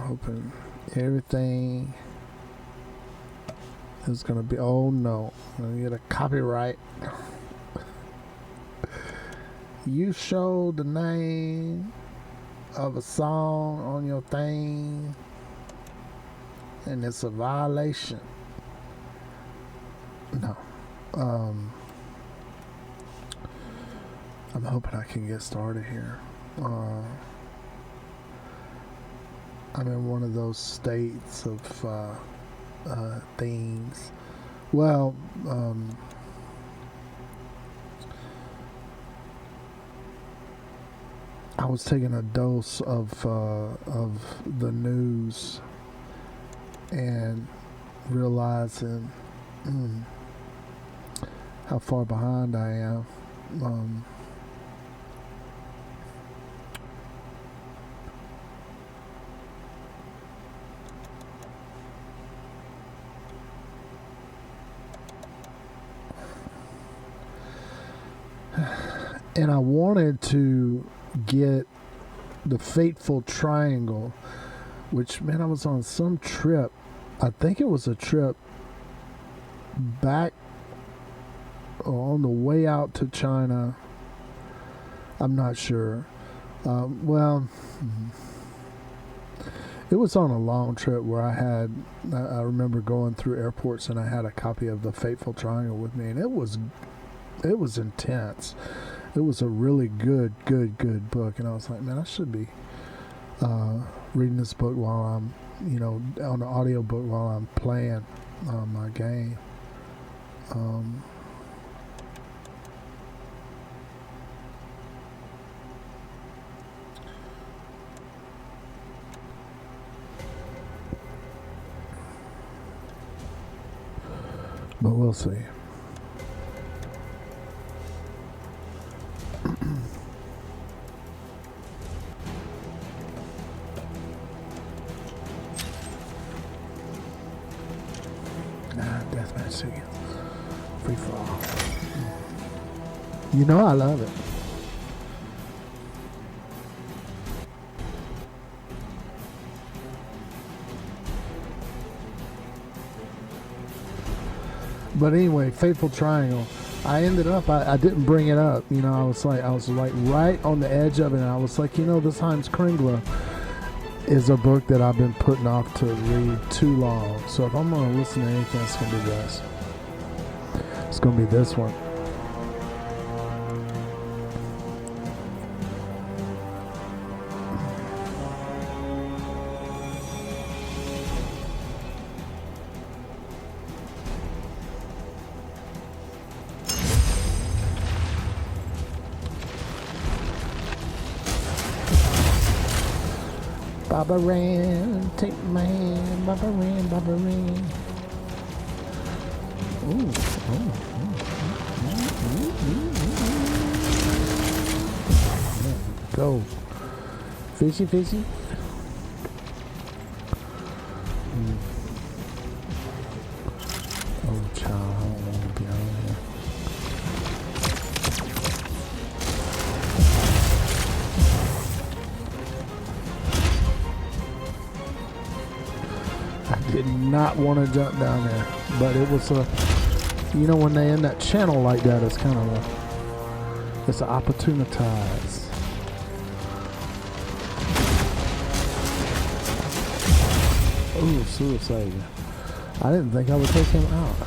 hoping everything is gonna be. Oh no, I'm gonna get a copyright. You showed the name of a song on your thing, and it's a violation. No. I'm hoping I can get started here. I'm in one of those states of things. Well, I was taking a dose of the news and realizing how far behind I am. And I wanted to get the Fateful Triangle, which, man, I was on some trip. I think it was a trip back on the way out to China. I'm not sure. Well, it was on a long trip where I remember going through airports and I had a copy of the Fateful Triangle with me, and it was intense. It was a really good book, and I was like, man, I should be reading this book while I'm, on the audio book while I'm playing my game. But we'll see. Deathmatch City. Free for all. You know I love it. But anyway, Fateful Triangle. I ended up, I didn't bring it up. I was like right on the edge of it, and I was like, this Hans Kringla is a book that I've been putting off to read too long. So if I'm going to listen to anything, it's going to be this. It's going to be this one. Baba Ran, take my hand, Baba Ran, Baba Ran. Ooh, Go. Fishy, fishy. Oh, child, I don't want to be out here. Did not want to jump down there, but it was when they in that channel like that, it's kind of it's an opportunitize. Ooh, suicide. I didn't think I would take him out.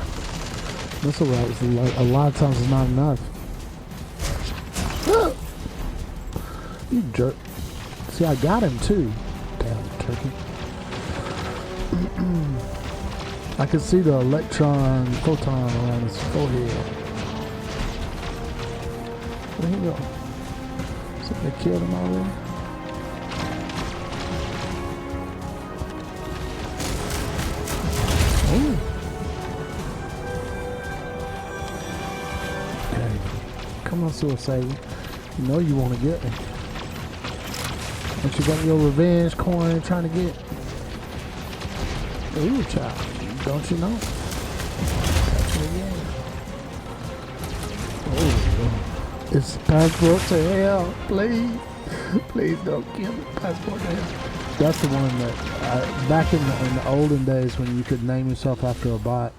Missile route was a lot of times is not enough. Ah! You jerk. See, I got him too. Damn turkey. I can see the electron photon around his forehead. Where'd he go? So they killed him already? Ooh. Okay. Come on, Suicide. You know you want to get me. Don't you got your revenge coin trying to get? Ooh, child. Don't you know? Catch me again. Oh, it's passport to hell. Please. Please don't kill me. Passport to hell. That's the one that back in the olden days when you could name yourself after a bot.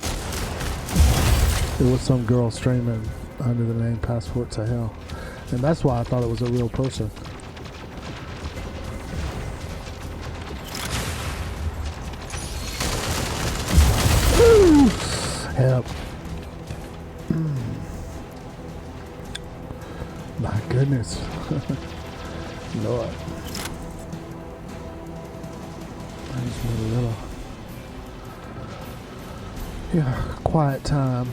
There was some girl streaming under the name Passport to Hell, and that's why I thought it was a real person. Ooh, help! My goodness, Lord. I just need a little, quiet time.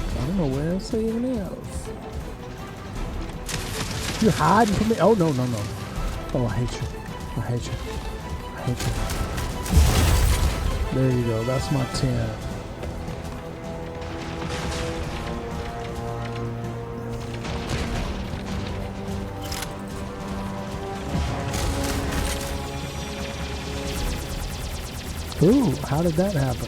I don't know where else even is. You're hiding from me? Oh, no. Oh, I hate you. I hate you. There you go. That's my tent. Ooh, how did that happen?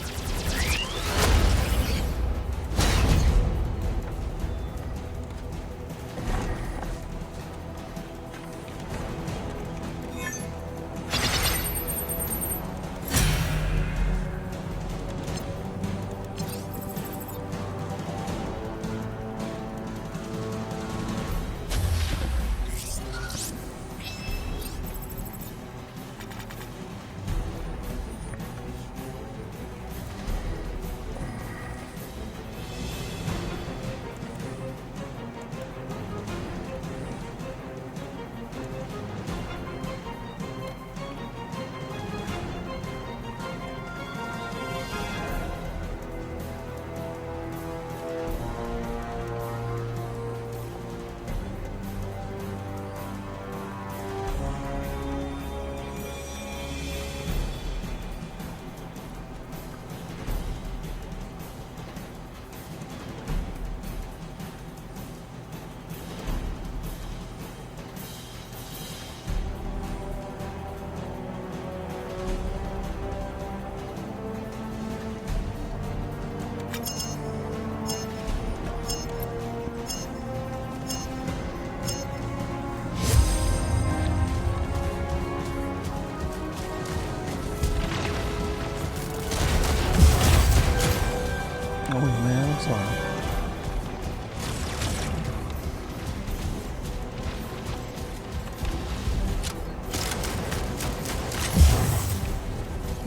Oh man, I'm sorry.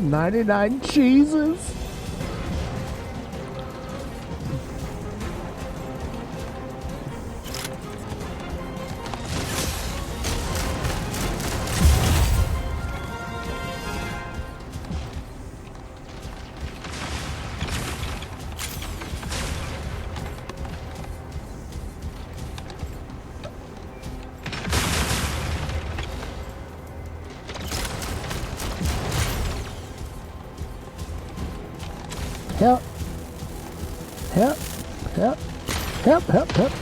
$99 cheeses. Help. Help. Help. Help. Help. Help.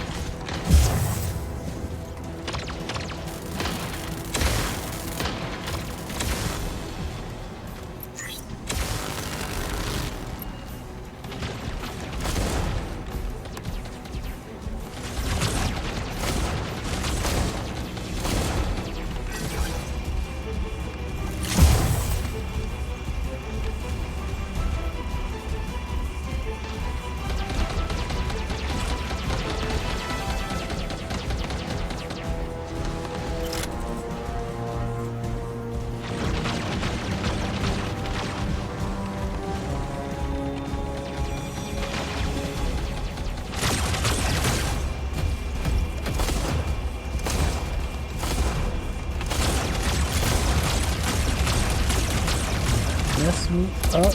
Mess me up.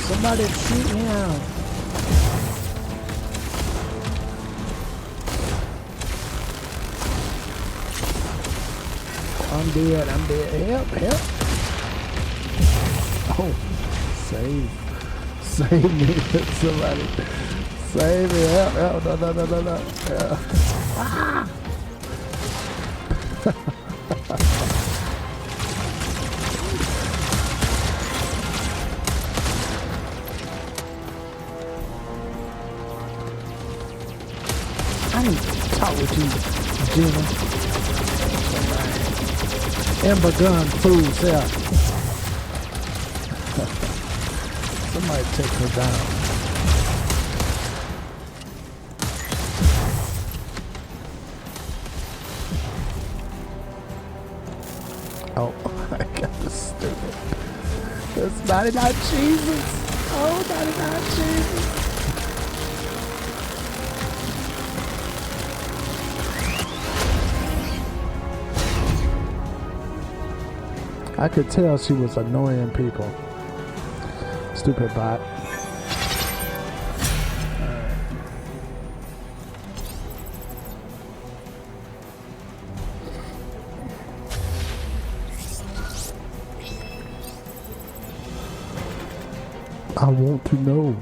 Somebody shoot him. I'm dead. Help, help. Oh, save me. Somebody. Save me. Help, no. Yeah. Ah! I need to talk with you, Gina. Ember gun fools out. Somebody take her down. Oh, I got this stupid. That's 99 Jesus. Oh, 99 Jesus. I could tell she was annoying people. Stupid bot. I want to know.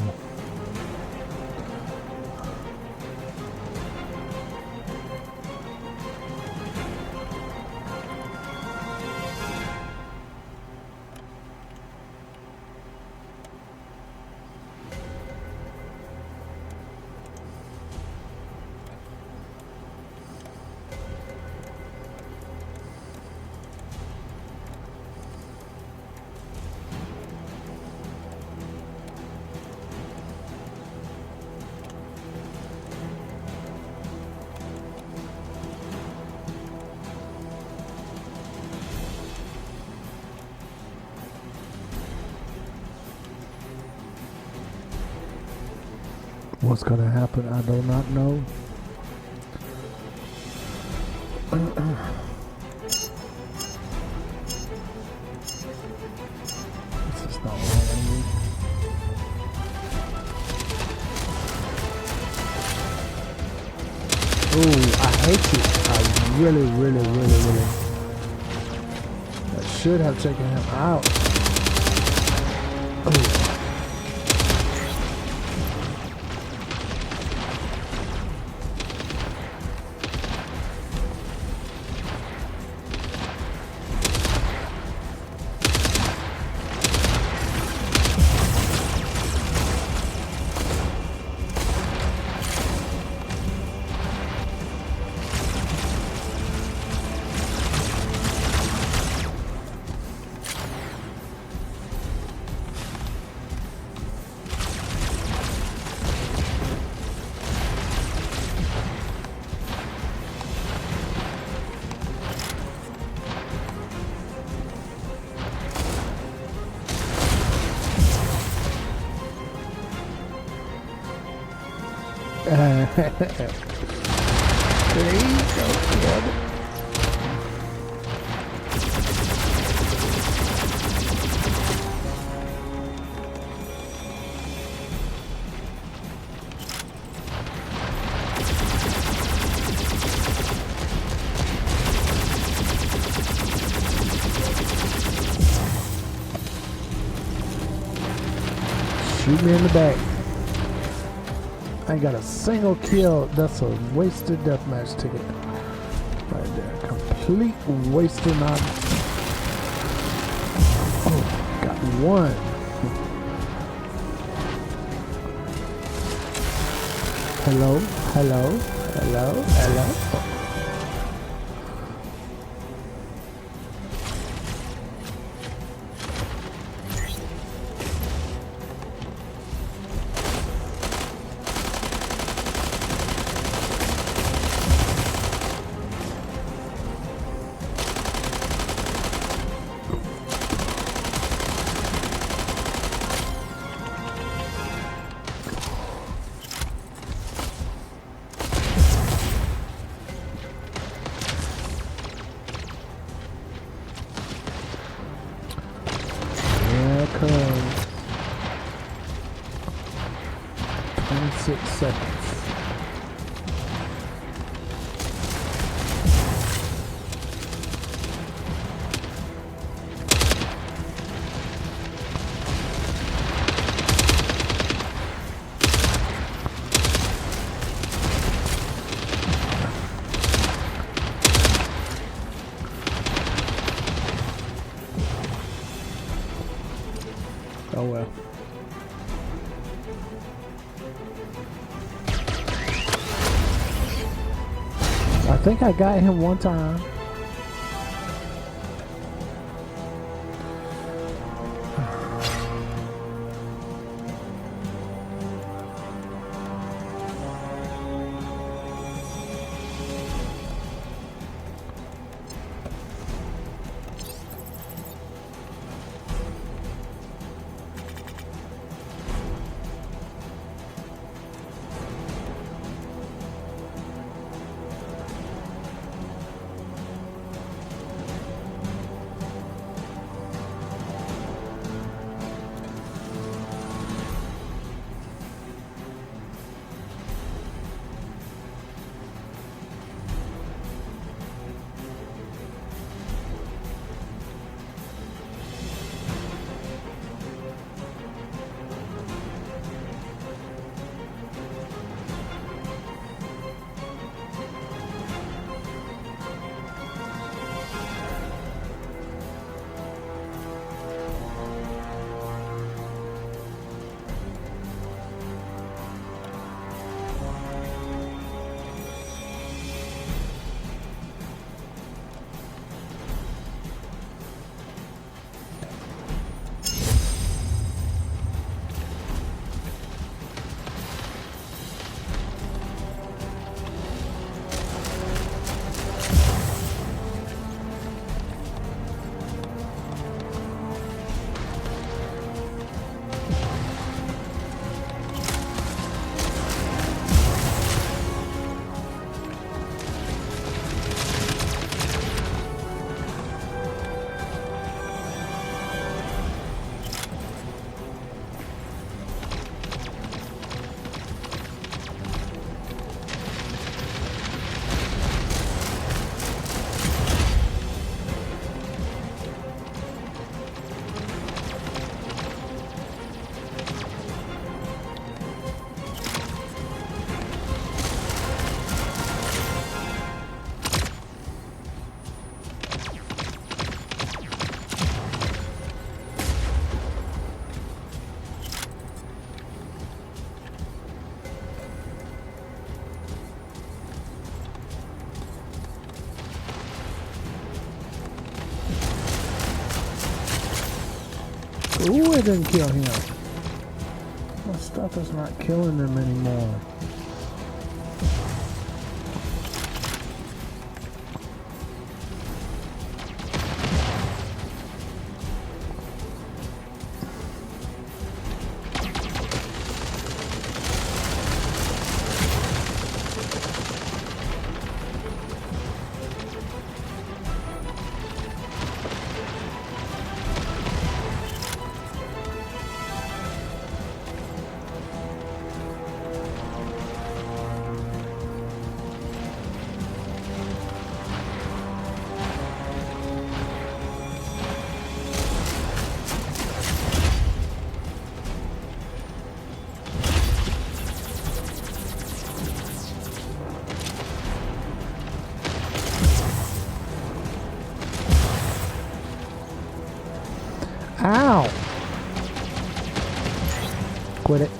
What's gonna happen? I do not know. This is not what I need. Oh, I hate you. I really. I should have taken him out. Oh. There you go, kid. Shoot me in the back. I ain't got a single kill. That's a wasted deathmatch ticket. Right there. Complete wasted on. Oh, got one. Hello. Here comes 26 seconds. Oh well. think I got him one time. Ooh, it didn't kill him. My stuff is not killing them anymore. Ow! Quit it.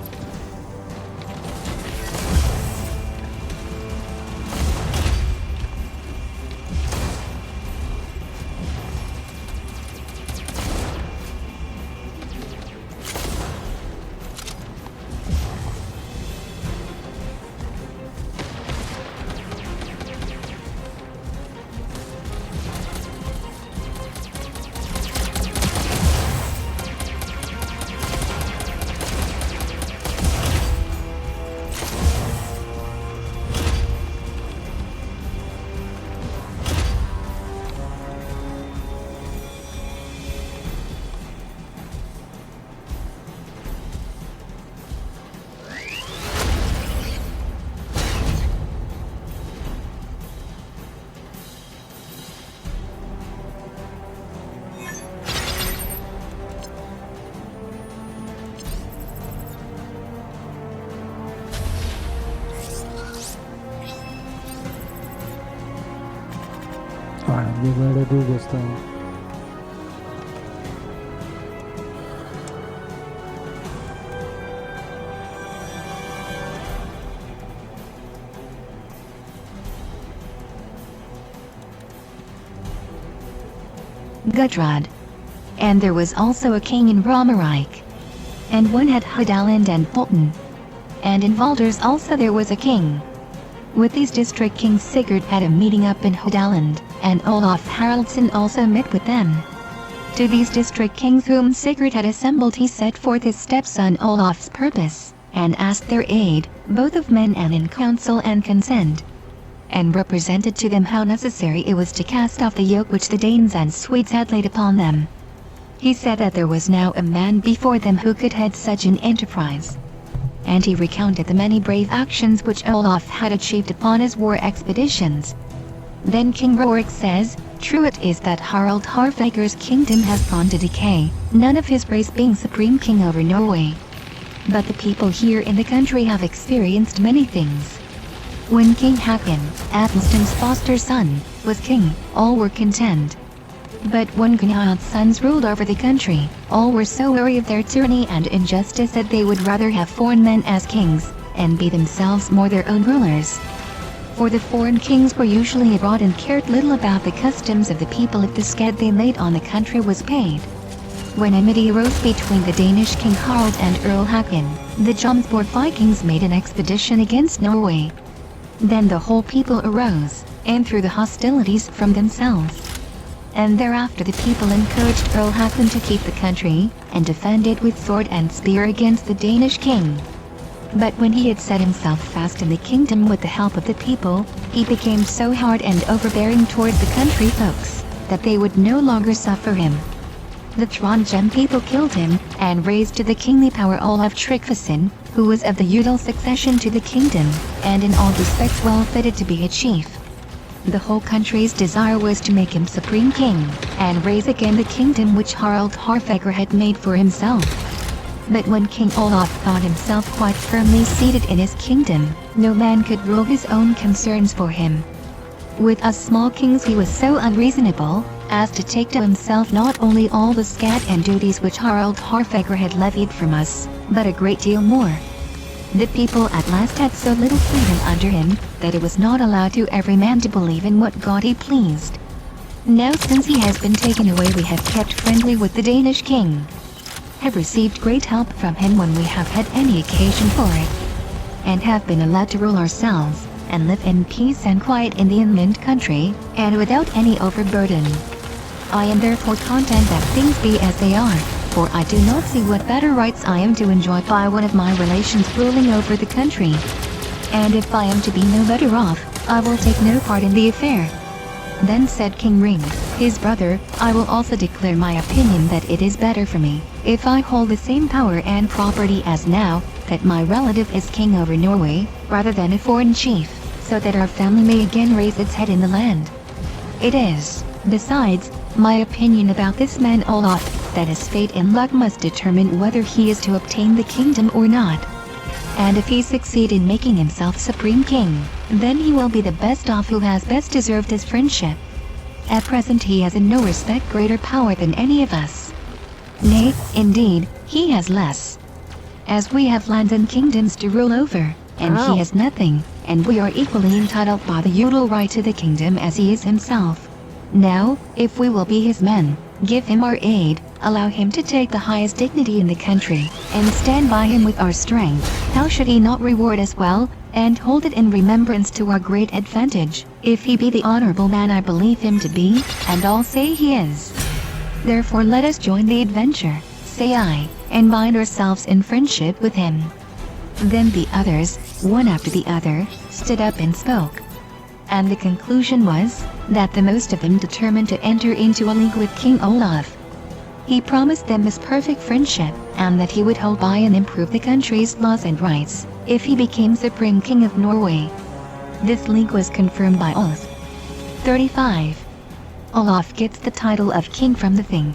Alright, I'm getting ready to do this thing. Gudrod. And there was also a king in Romerike. And one had Hodaland and Bolton. And in Valders also there was a king. With these district kings Sigurd had a meeting up in Hodaland, and Olaf Haraldsson also met with them. To these district kings whom Sigurd had assembled he set forth his stepson Olaf's purpose, and asked their aid, both of men and in council and consent, and represented to them how necessary it was to cast off the yoke which the Danes and Swedes had laid upon them. He said that there was now a man before them who could head such an enterprise. And he recounted the many brave actions which Olaf had achieved upon his war expeditions. Then King Rorik says, "True it is that Harald Harfager's kingdom has gone to decay, none of his race being supreme king over Norway. But the people here in the country have experienced many things. When King Hakon, Athelstam's foster son, was king, all were content. But when Gunhild's sons ruled over the country, all were so weary of their tyranny and injustice that they would rather have foreign men as kings, and be themselves more their own rulers. For the foreign kings were usually abroad and cared little about the customs of the people if the scad they laid on the country was paid. When enmity arose between the Danish King Harald and Earl Hakon, the Jomsborg Vikings made an expedition against Norway. Then the whole people arose, and threw the hostilities from themselves. And thereafter the people encouraged Earl Hakon to keep the country, and defend it with sword and spear against the Danish king. But when he had set himself fast in the kingdom with the help of the people, he became so hard and overbearing towards the country folks, that they would no longer suffer him. The Trondheim people killed him, and raised to the kingly power Olaf Tryggvason, who was of the Udal succession to the kingdom, and in all respects well fitted to be a chief. The whole country's desire was to make him supreme king, and raise again the kingdom which Harald Harfager had made for himself. But when King Olaf thought himself quite firmly seated in his kingdom, no man could rule his own concerns for him. With us small kings he was so unreasonable, as to take to himself not only all the scad and duties which Harald Harfager had levied from us, but a great deal more. The people at last had so little freedom under him, that it was not allowed to every man to believe in what God he pleased. Now since he has been taken away we have kept friendly with the Danish king, have received great help from him when we have had any occasion for it, and have been allowed to rule ourselves, and live in peace and quiet in the inland country, and without any overburden. I am therefore content that things be as they are, for I do not see what better rights I am to enjoy by one of my relations ruling over the country. And if I am to be no better off, I will take no part in the affair." Then said King Ring, his brother, "I will also declare my opinion that it is better for me, if I hold the same power and property as now, that my relative is king over Norway, rather than a foreign chief, so that our family may again raise its head in the land. It is, besides, my opinion about this man Olaf, that his fate and luck must determine whether he is to obtain the kingdom or not. And if he succeed in making himself supreme king, then he will be the best off who has best deserved his friendship. At present he has in no respect greater power than any of us. Nay, indeed, he has less. As we have lands and kingdoms to rule over, and he has nothing, and we are equally entitled by the Udal right to the kingdom as he is himself. Now, if we will be his men, give him our aid, allow him to take the highest dignity in the country, and stand by him with our strength, how should he not reward us well, and hold it in remembrance to our great advantage, if he be the honorable man I believe him to be, and all say he is. Therefore let us join the adventure, say I, and bind ourselves in friendship with him." Then the others, one after the other, stood up and spoke. And the conclusion was, that the most of them determined to enter into a league with King Olaf. He promised them his perfect friendship, and that he would hold by and improve the country's laws and rights, if he became supreme king of Norway. This league was confirmed by oath. 35. Olaf gets the title of king from the thing.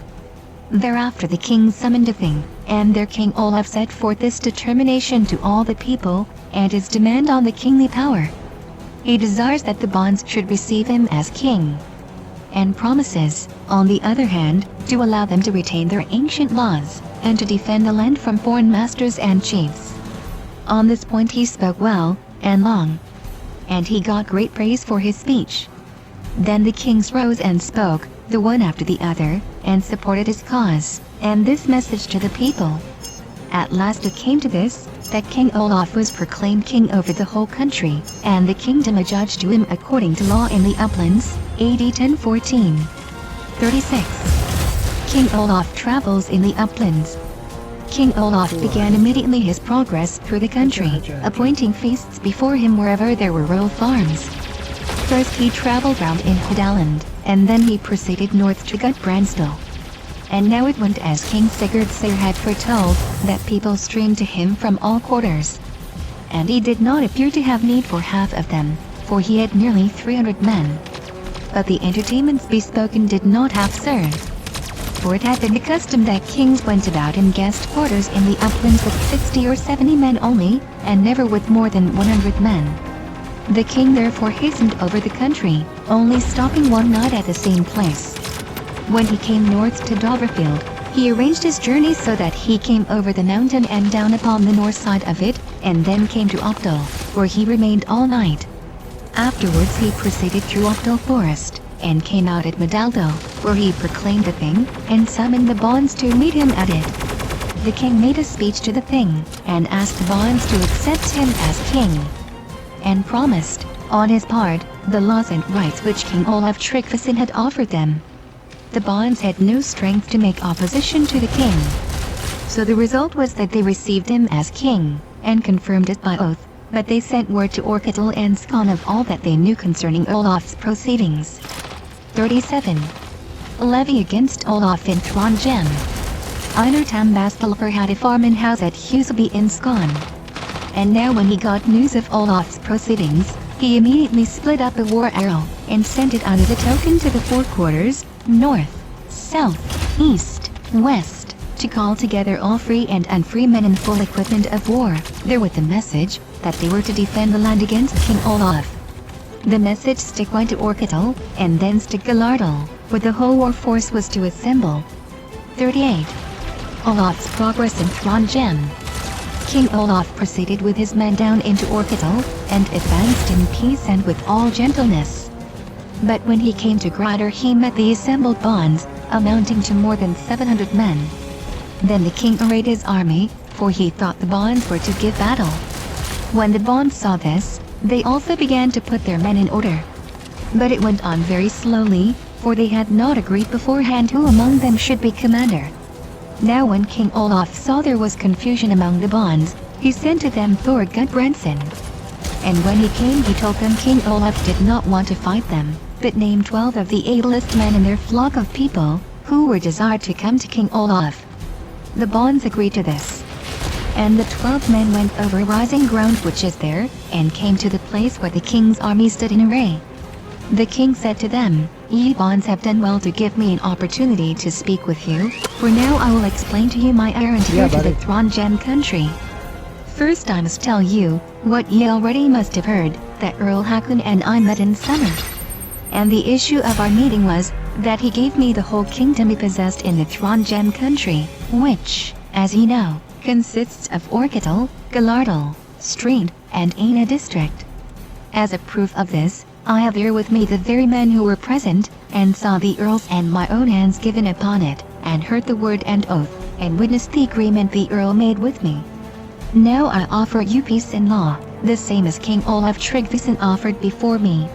Thereafter the king summoned a thing, and their king Olaf set forth this determination to all the people, and his demand on the kingly power. He desires that the bonds should receive him as king, and promises, on the other hand, to allow them to retain their ancient laws, and to defend the land from foreign masters and chiefs. On this point he spoke well, and long, and he got great praise for his speech. Then the kings rose and spoke, the one after the other, and supported his cause, and this message to the people. At last it came to this, that King Olaf was proclaimed king over the whole country, and the kingdom adjudged to him according to law in the uplands, AD 1014. 36. King Olaf travels in the uplands. King Olaf began immediately his progress through the country, appointing feasts before him wherever there were royal farms. First he traveled round in Hodaland, and then he proceeded north to Gudbrandsdal. And now it went as King Sigurd Syr had foretold, that people streamed to him from all quarters. And he did not appear to have need for half of them, for he had nearly 300 men. But the entertainments bespoken did not half serve. For it had been the custom that kings went about in guest quarters in the uplands with 60 or 70 men only, and never with more than 100 men. The king therefore hastened over the country, only stopping one night at the same place. When he came north to Doverfield, he arranged his journey so that he came over the mountain and down upon the north side of it, and then came to Opdal, where he remained all night. Afterwards he proceeded through Opdal forest, and came out at Medaldo, where he proclaimed the thing, and summoned the bonds to meet him at it. The king made a speech to the thing, and asked the bonds to accept him as king, and promised, on his part, the laws and rights which King Olaf Tryggvason had offered them. The bonds had no strength to make opposition to the king. So the result was that they received him as king, and confirmed it by oath, but they sent word to Orketel and Skon of all that they knew concerning Olaf's proceedings. 37. Levy against Olaf in Trondheim. Einar Tambaskalfer had a farm and house at Huseby in Skon. And now when he got news of Olaf's proceedings, he immediately split up a war arrow, and sent it out as a token to the four quarters, north, south, east, west, to call together all free and unfree men in full equipment of war, there with the message, that they were to defend the land against King Olaf. The message went to Orketel, and thence to Galardal, where the whole war force was to assemble. 38. Olaf's progress in Trondheim. King Olaf proceeded with his men down into Orketel, and advanced in peace and with all gentleness. But when he came to Gradar he met the assembled bonds, amounting to more than 700 men. Then the king arrayed his army, for he thought the bonds were to give battle. When the bonds saw this, they also began to put their men in order. But it went on very slowly, for they had not agreed beforehand who among them should be commander. Now when King Olaf saw there was confusion among the bonds, he sent to them Thor Gudbrandsson. And when he came he told them King Olaf did not want to fight them, but named 12 of the ablest men in their flock of people, who were desired to come to King Olaf. The bonds agreed to this. And the 12 men went over rising ground which is there, and came to the place where the king's army stood in array. The king said to them, Ye bonds have done well to give me an opportunity to speak with you, for now I will explain to you my errand here to the Trondheim country. First I must tell you, what ye already must have heard, that Earl Hakon and I met in summer. And the issue of our meeting was, that he gave me the whole kingdom he possessed in the Trondheim country, which, as ye know, consists of Orketel, Galardal, Strand, and Aina district. As a proof of this, I have here with me the very men who were present, and saw the earl's and my own hands given upon it, and heard the word and oath, and witnessed the agreement the earl made with me. Now I offer you peace and law, the same as King Olaf Tryggvason offered before me.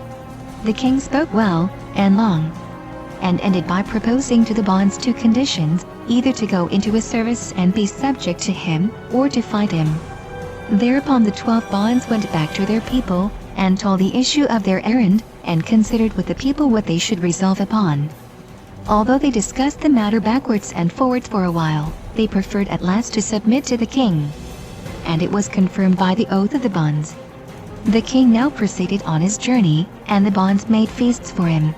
The king spoke well, and long, and ended by proposing to the bonds two conditions, either to go into his service and be subject to him, or to fight him. Thereupon the 12 bonds went back to their people, and told the issue of their errand, and considered with the people what they should resolve upon. Although they discussed the matter backwards and forwards for a while, they preferred at last to submit to the king. And it was confirmed by the oath of the bonds. The king now proceeded on his journey, and the bonds made feasts for him.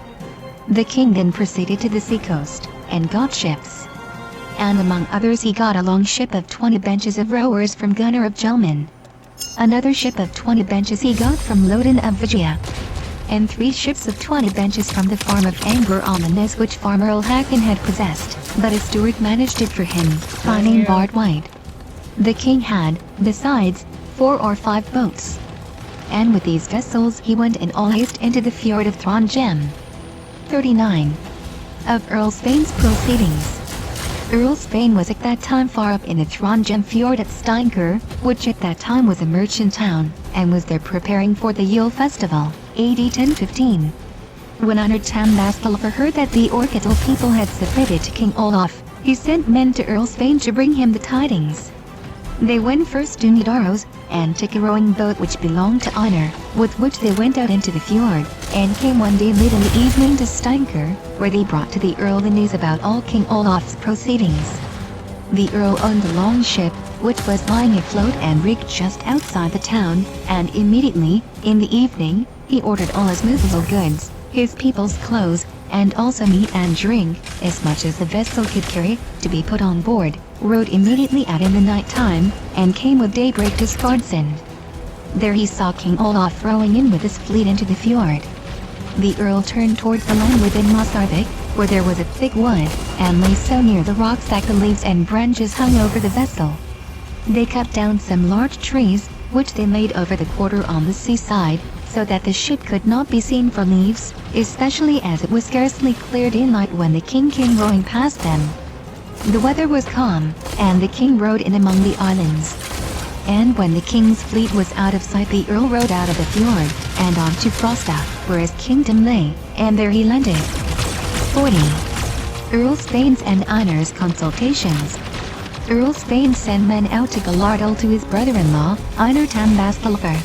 The king then proceeded to the seacoast, and got ships. And among others he got a long ship of 20 benches of rowers from Gunnar of Gelman. Another ship of 20 benches he got from Loden of Vigia. And 3 ships of 20 benches from the farm of Angber on the Ness which farmer Earl Hakon had possessed, but a steward managed it for him, by name Bard White. The king had, besides, 4 or 5 boats. And with these vessels he went in all haste into the fjord of Trondheim. 39. of Earl Spain's proceedings. Earl Spain was at that time far up in the Trondheim fjord at Steinkjer, which at that time was a merchant town, and was there preparing for the Yule festival, AD 1015. When Einar Tambaskalfur heard that the Orkdal people had submitted to King Olaf, he sent men to Earl Spain to bring him the tidings. They went first to Nidaros, and took a rowing boat which belonged to Einar, with which they went out into the fjord, and came one day late in the evening to Steinkjer, where they brought to the Earl the news about all King Olaf's proceedings. The Earl owned a long ship, which was lying afloat and rigged just outside the town, and immediately, in the evening, he ordered all his movable goods, his people's clothes, and also meat and drink, as much as the vessel could carry, to be put on board, rowed immediately out in the night time, and came with daybreak to Skardsund. There he saw King Olaf rowing in with his fleet into the fjord. The Earl turned towards the land within Mosarvik, where there was a thick wood, and lay so near the rocks that the leaves and branches hung over the vessel. They cut down some large trees, which they laid over the quarter on the seaside, so that the ship could not be seen for leaves, especially as it was scarcely clear daylight when the king came rowing past them. The weather was calm, and the king rowed in among the islands. And when the king's fleet was out of sight, the Earl rowed out of the fjord, and on to Frosta, where his kingdom lay, and there he landed. 40. Earl Spain's and Einar's consultations. Earl Spain sent men out to Galardal to his brother-in-law, Einar Tambaskalfur.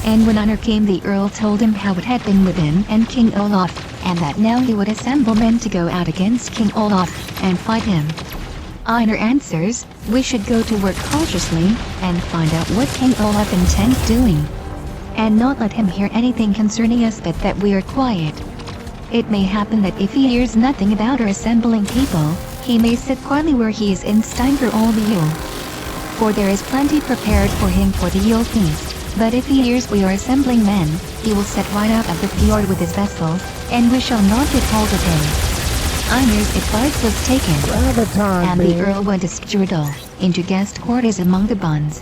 And when Einar came, the Earl told him how it had been with him and King Olaf, and that now he would assemble men to go out against King Olaf, and fight him. Einar answers, "We should go to work cautiously, and find out what King Olaf intends doing. And not let him hear anything concerning us but that we are quiet. It may happen that if he hears nothing about our assembling people, he may sit quietly where he is in Steinkjer all the Yule. For there is plenty prepared for him for the Yule feast. But if he hears we are assembling men, he will set right out of the fjord with his vessels, and we shall not get hold of him." Einar's advice was taken, and the Earl went to Stjordal, into guest quarters among the bonds.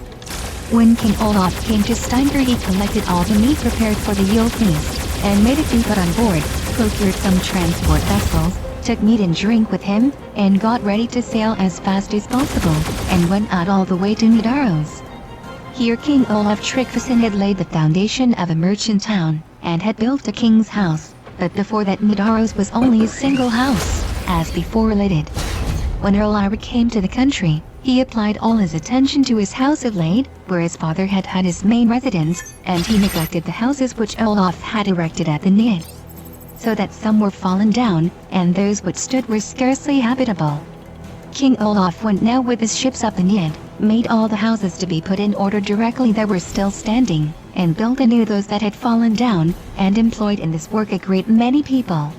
When King Olaf came to Steinkjer, he collected all the meat prepared for the Yule feast, and made it be put on board, procured some transport vessels, took meat and drink with him, and got ready to sail as fast as possible, and went out all the way to Nidaros. Here King Olaf Tryggvason had laid the foundation of a merchant town, and had built a king's house, but before that Nidaros was only a single house, as before related. When Earl Eirik came to the country, he applied all his attention to his house of Lade, where his father had had his main residence, and he neglected the houses which Olaf had erected at the Nid, so that some were fallen down, and those which stood were scarcely habitable. King Olaf went now with his ships up the Nid, made all the houses to be put in order directly that were still standing, and built anew those that had fallen down, and employed in this work a great many people.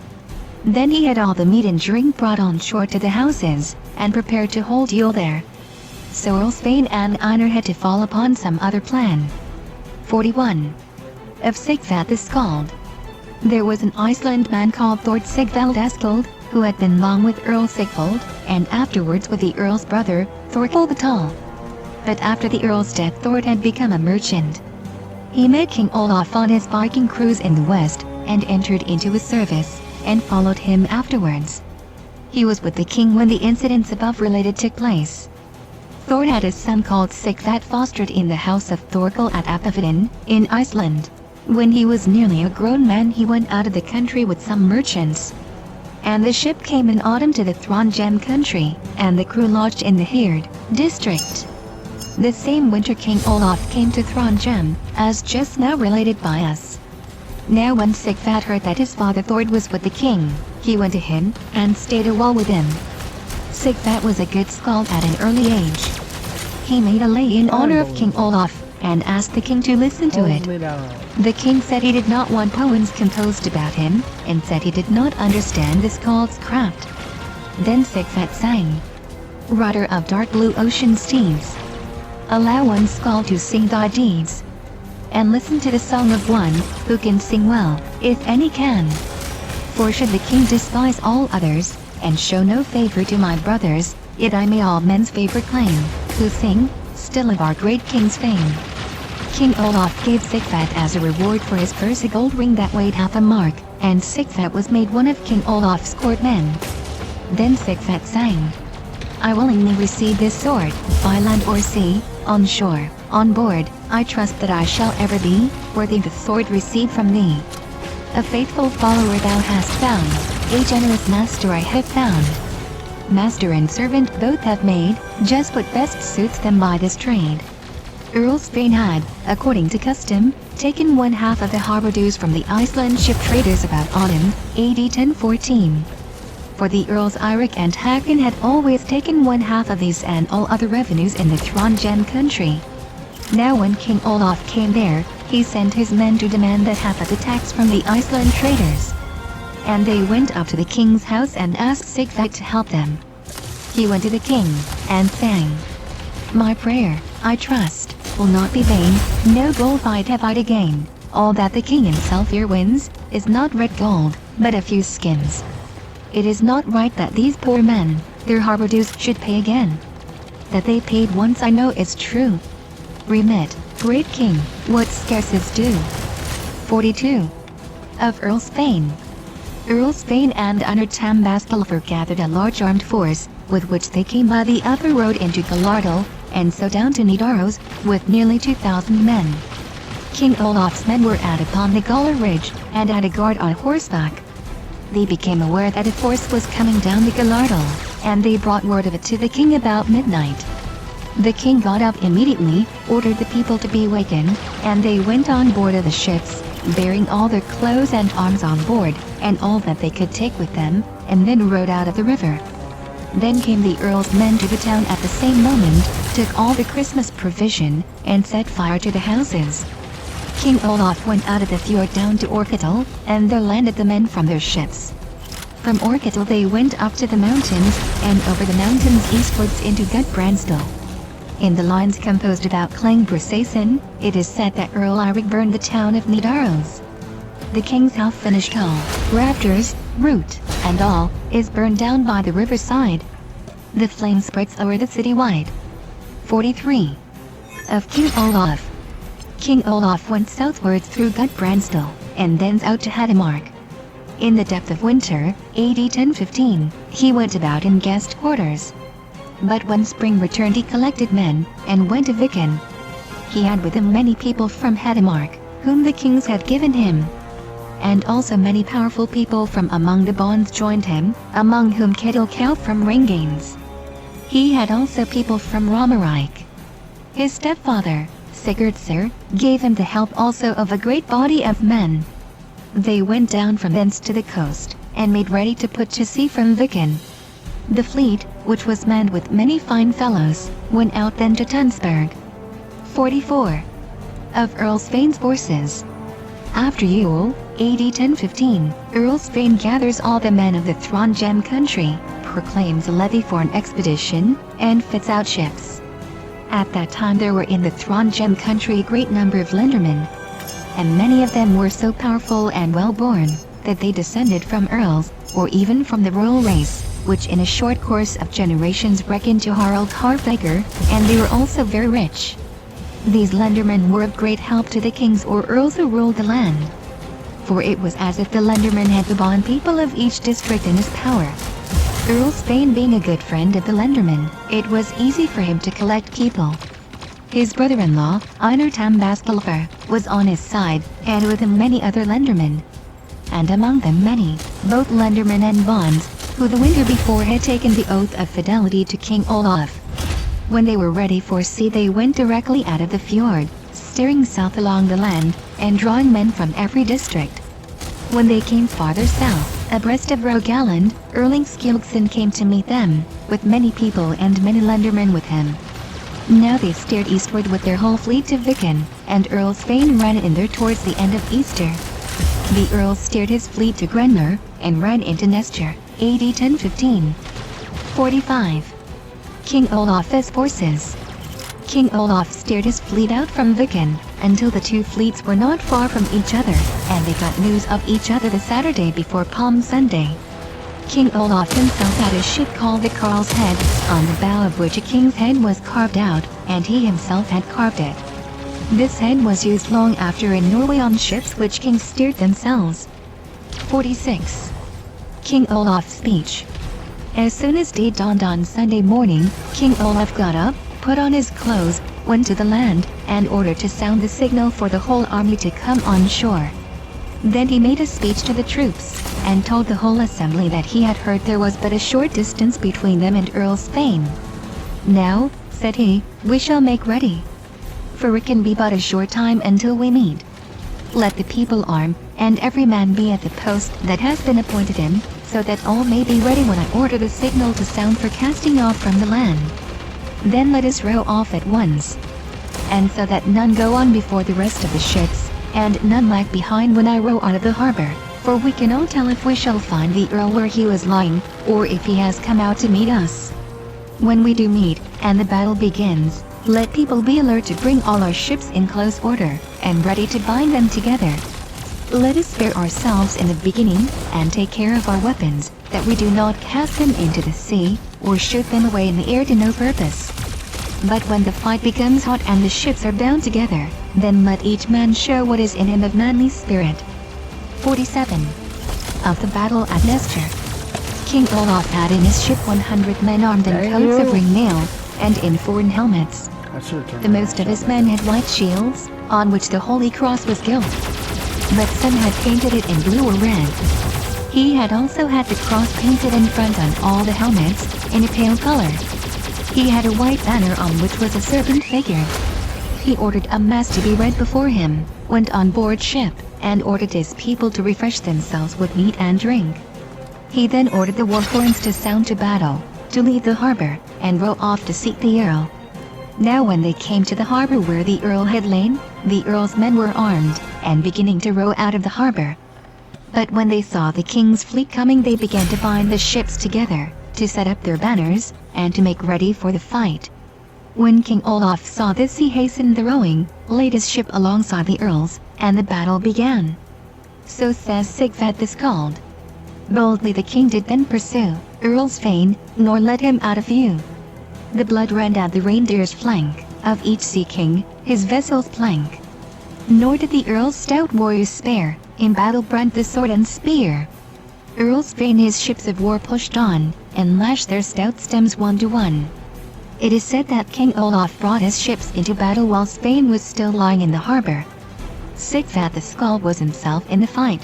Then he had all the meat and drink brought on shore to the houses, and prepared to hold Yule there. So Earl Spain and Einar had to fall upon some other plan. 41. Of Sigvat the Skald. There was an Iceland man called Thord Sigvald Askald, who had been long with Earl Sigvald, and afterwards with the Earl's brother, Thorkel the Tall. But after the Earl's death, Thord had become a merchant. He met King Olaf on his Viking cruise in the west, and entered into his service, and followed him afterwards. He was with the king when the incidents above related took place. Thord had a son called Sigvat fostered in the house of Thorkel at Apaviden, in Iceland. When he was nearly a grown man, he went out of the country with some merchants. And the ship came in autumn to the Trondheim country, and the crew lodged in the Herd district. The same winter King Olaf came to Trondheim, as just now related by us. Now when Sigvat heard that his father Thord was with the king, he went to him, and stayed a while with him. Sigvat was a good skald at an early age. He made a lay in honor of King Olaf, and asked the king to listen to it. The king said he did not want poems composed about him, and said he did not understand the skald's craft. Then Sigvat sang, "Rider of dark blue ocean steeds, allow one skald to sing thy deeds, and listen to the song of one who can sing well, if any can. For should the king despise all others, and show no favor to my brothers, yet I may all men's favor claim, who sing still of our great king's fame." King Olaf gave Sigvat as a reward for his purse a gold ring that weighed half a mark, and Sigvat was made one of King Olaf's court men. Then Sigvat sang, I willingly receive this sword, by land or sea, on shore, on board, I trust that I shall ever be worthy the sword received from thee. A faithful follower thou hast found, a generous master I have found. Master and servant both have made just what best suits them by this trade. Earl Svein had, according to custom, taken one half of the harbor dues from the Iceland ship traders about autumn, AD 1014. For the Earls Eirik and Hakon had always taken one half of these and all other revenues in the Trondheim country. Now when King Olaf came there, he sent his men to demand that half of the tax from the Iceland traders. And they went up to the king's house and asked Sigvat to help them. He went to the king, and sang, My prayer, I trust, will not be vain, no gold fight have I to gain. All that the king himself here wins, is not red gold, but a few skins. It is not right that these poor men, their harbor dues should pay again. That they paid once I know is true. Remit, great king, what scarce is due. 42. Of Earl Svein. Earl Svein and Einar Tambaskalfur gathered a large armed force, with which they came by the upper road into Galardal, and so down to Nidaros, with nearly 2,000 men. King Olaf's men were out upon the Galar Ridge, and had a guard on horseback. They became aware that a force was coming down the Galardal, and they brought word of it to the king about midnight. The king got up immediately, ordered the people to be wakened, and they went on board of the ships, bearing all their clothes and arms on board, and all that they could take with them, and then rowed out of the river. Then came the earl's men to the town at the same moment, took all the Christmas provision, and set fire to the houses. King Olaf went out of the fjord down to Orkidal, and there landed the men from their ships. From Orkidal they went up to the mountains, and over the mountains eastwards into Gudbrandsdal. In the lines composed about Klingbersason, it is said that Earl Eirik burned the town of Nidaros. The king's half-finished hall, rafters, roof, and all, is burned down by the riverside. The flame spreads over the city wide. 43. Of King Olaf. King Olaf went southwards through Gudbrandsdal, and thence out to Hedmark. In the depth of winter, AD 1015, he went about in guest quarters. But when spring returned he collected men, and went to Viken. He had with him many people from Hedmark, whom the kings had given him. And also many powerful people from among the bonds joined him, among whom Ketilkau from Ringanes. He had also people from Romarik. His stepfather, Sigurdsr, gave him the help also of a great body of men. They went down from thence to the coast, and made ready to put to sea from Viken. The fleet, which was manned with many fine fellows, went out then to Tunsberg. 44. Of Earl Svein's forces. After Yule, AD 1015, Earl Svein gathers all the men of the Trondheim country, proclaims a levy for an expedition, and fits out ships. At that time there were in the Trondheim country a great number of lendermen, and many of them were so powerful and well-born, that they descended from earls, or even from the royal race, which in a short course of generations reckoned to Harald Harfager, and they were also very rich. These lendermen were of great help to the kings or earls who ruled the land. For it was as if the lenderman had the bond people of each district in his power. Earl Svein being a good friend of the lenderman, it was easy for him to collect people. His brother-in-law, Einar Tambaskalfur, was on his side, and with him many other lendermen. And among them many, both lendermen and bonds, who the winter before had taken the oath of fidelity to King Olaf. When they were ready for sea they went directly out of the fjord, steering south along the land, and drawing men from every district. When they came farther south, abreast of Rogaland, Erling Skilgsson came to meet them, with many people and many lendermen with him. Now they steered eastward with their whole fleet to Viken, and Earl Svein ran in there towards the end of Easter. The Earl steered his fleet to Grenmer, and ran into Nestor, AD 1015. 45. King Olaf's forces. King Olaf steered his fleet out from Viken, until the two fleets were not far from each other, and they got news of each other the Saturday before Palm Sunday. King Olaf himself had a ship called the Carl's Head, on the bow of which a king's head was carved out, and he himself had carved it. This head was used long after in Norway on ships which kings steered themselves. 46. King Olaf's speech. As soon as day dawned on Sunday morning, King Olaf got up, put on his clothes, went to the land, and ordered to sound the signal for the whole army to come on shore. Then he made a speech to the troops, and told the whole assembly that he had heard there was but a short distance between them and Earl Svein. Now, said he, we shall make ready. For it can be but a short time until we meet. Let the people arm, and every man be at the post that has been appointed him, so that all may be ready when I order the signal to sound for casting off from the land. Then let us row off at once. And so that none go on before the rest of the ships, and none lag behind when I row out of the harbor, for we cannot tell if we shall find the Earl where he was lying, or if he has come out to meet us. When we do meet, and the battle begins, let people be alert to bring all our ships in close order, and ready to bind them together. Let us spare ourselves in the beginning, and take care of our weapons, that we do not cast them into the sea, or shoot them away in the air to no purpose. But when the fight becomes hot and the ships are bound together, then let each man show what is in him of manly spirit. 47. Of the battle at Nestor. King Olaf had in his ship 100 men armed in coats of ring mail, and in foreign helmets. The most of his men had white shields, on which the Holy Cross was gilt. But some had painted it in blue or red. He had also had the cross painted in front on all the helmets, in a pale color. He had a white banner on which was a serpent figure. He ordered a mass to be read before him, went on board ship, and ordered his people to refresh themselves with meat and drink. He then ordered the war horns to sound to battle, to leave the harbor, and row off to seek the Earl. Now when they came to the harbor where the Earl had lain, the Earl's men were armed, and beginning to row out of the harbor. But when they saw the king's fleet coming, they began to bind the ships together, to set up their banners, and to make ready for the fight. When King Olaf saw this, he hastened the rowing, laid his ship alongside the Earl's, and the battle began. So says Sigvat the Skald. Boldly the king did then pursue Earl Svein, nor let him out of view. The blood ran down the reindeer's flank, of each sea king, his vessel's plank. Nor did the Earl's stout warriors spare, in battle brand the sword and spear. Earl Svein his ships of war pushed on, and lashed their stout stems one to one. It is said that King Olaf brought his ships into battle while Svein was still lying in the harbor. Sigvat the Skald was himself in the fight.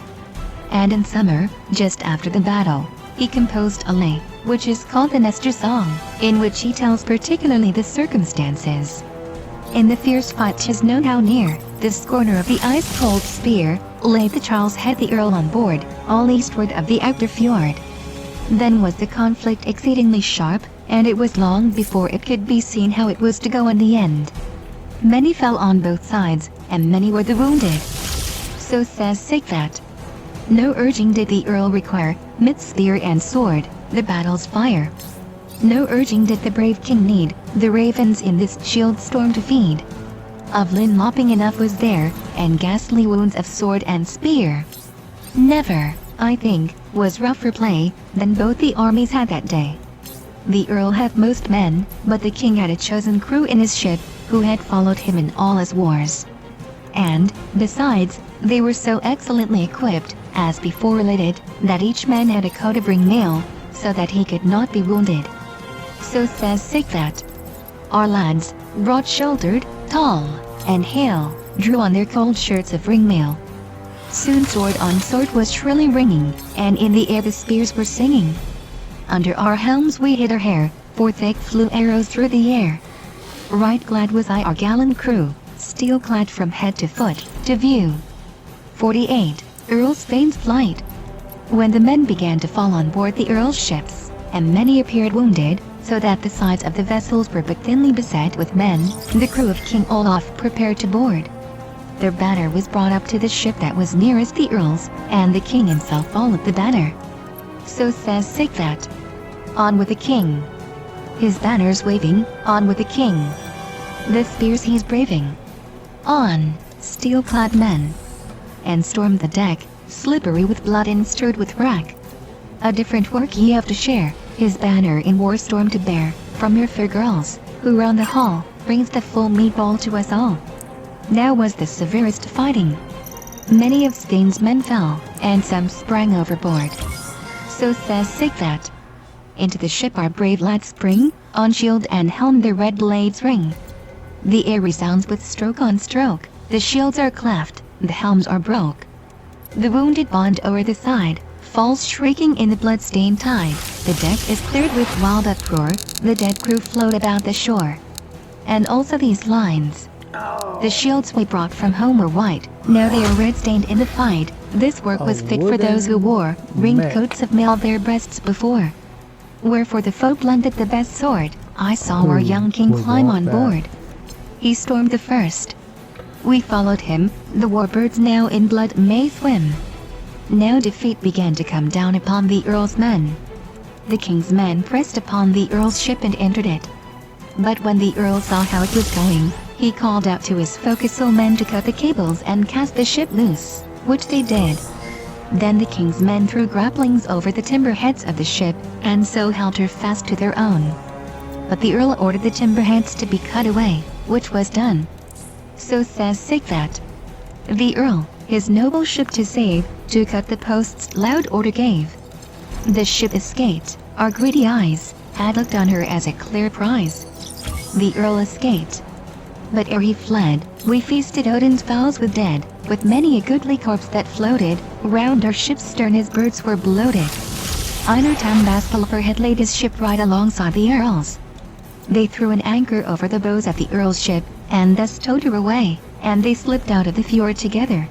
And in summer, just after the battle, he composed a lay, which is called the Nestor Song, in which he tells particularly the circumstances. In the fierce fight 'tis known how near, this corner of the ice-cold spear, lay the Charles had the Earl on board, all eastward of the outer fjord. Then was the conflict exceedingly sharp, and it was long before it could be seen how it was to go in the end. Many fell on both sides, and many were the wounded. So says Sigvat. No urging did the Earl require, midst spear and sword, the battle's fire. No urging did the brave king need, the ravens in this shield storm to feed. Of limb lopping enough was there, and ghastly wounds of sword and spear. Never, I think, was rougher play, than both the armies had that day. The Earl had most men, but the king had a chosen crew in his ship, who had followed him in all his wars. And, besides, they were so excellently equipped, as before related, that each man had a coat of ring mail, so that he could not be wounded. So says Sigvat. Our lads, broad-shouldered, tall, and hale, drew on their cold shirts of ring mail. Soon sword on sword was shrilly ringing, and in the air the spears were singing. Under our helms we hid our hair, for thick flew arrows through the air. Right glad was I our gallant crew, steel-clad from head to foot, to view. 48. Earl Svein's flight. When the men began to fall on board the Earl's ships, and many appeared wounded, so that the sides of the vessels were but thinly beset with men, the crew of King Olaf prepared to board. Their banner was brought up to the ship that was nearest the Earl's, and the king himself followed the banner. So says Sigvat. On with the king. His banners waving, on with the king. The spears he's braving. On, steel-clad men. And stormed the deck, slippery with blood and strewed with wrack. A different work ye have to share, his banner in war storm to bear, from your fair girls, who round the hall, brings the full meat bowl to us all. Now was the severest fighting. Many of Spain's men fell, and some sprang overboard. So says Sigvat. Into the ship our brave lads spring, on shield and helm their red blades ring. The air resounds with stroke on stroke, the shields are cleft, the helms are broke. The wounded bond o'er the side, falls shrieking in the blood-stained tide. The deck is cleared with wild uproar, the dead crew float about the shore. And also these lines. The shields we brought from home were white, now they are red-stained in the fight. This work was fit for those who wore ringed coats of mail their breasts before. Wherefore the foe blunted the best sword. I saw our young king climb on board. He stormed the first. We followed him, the warbirds now in blood may swim. Now defeat began to come down upon the earl's men. The king's men pressed upon the earl's ship and entered it. But when the earl saw how it was going, he called out to his forecastle men to cut the cables and cast the ship loose, which they did. Then the king's men threw grapplings over the timber heads of the ship, and so held her fast to their own. But the earl ordered the timber heads to be cut away, which was done. So says Sigvat. The earl, his noble ship to save, to cut the posts loud order gave. The ship escaped, our greedy eyes had looked on her as a clear prize. The earl escaped. But ere he fled, we feasted Odin's fowls with dead, with many a goodly corpse that floated, round our ship's stern his birds were bloated. Einar Tambaskalfur had laid his ship right alongside the earl's. They threw an anchor over the bows of the earl's ship, and thus towed her away, and they slipped out of the fjord together.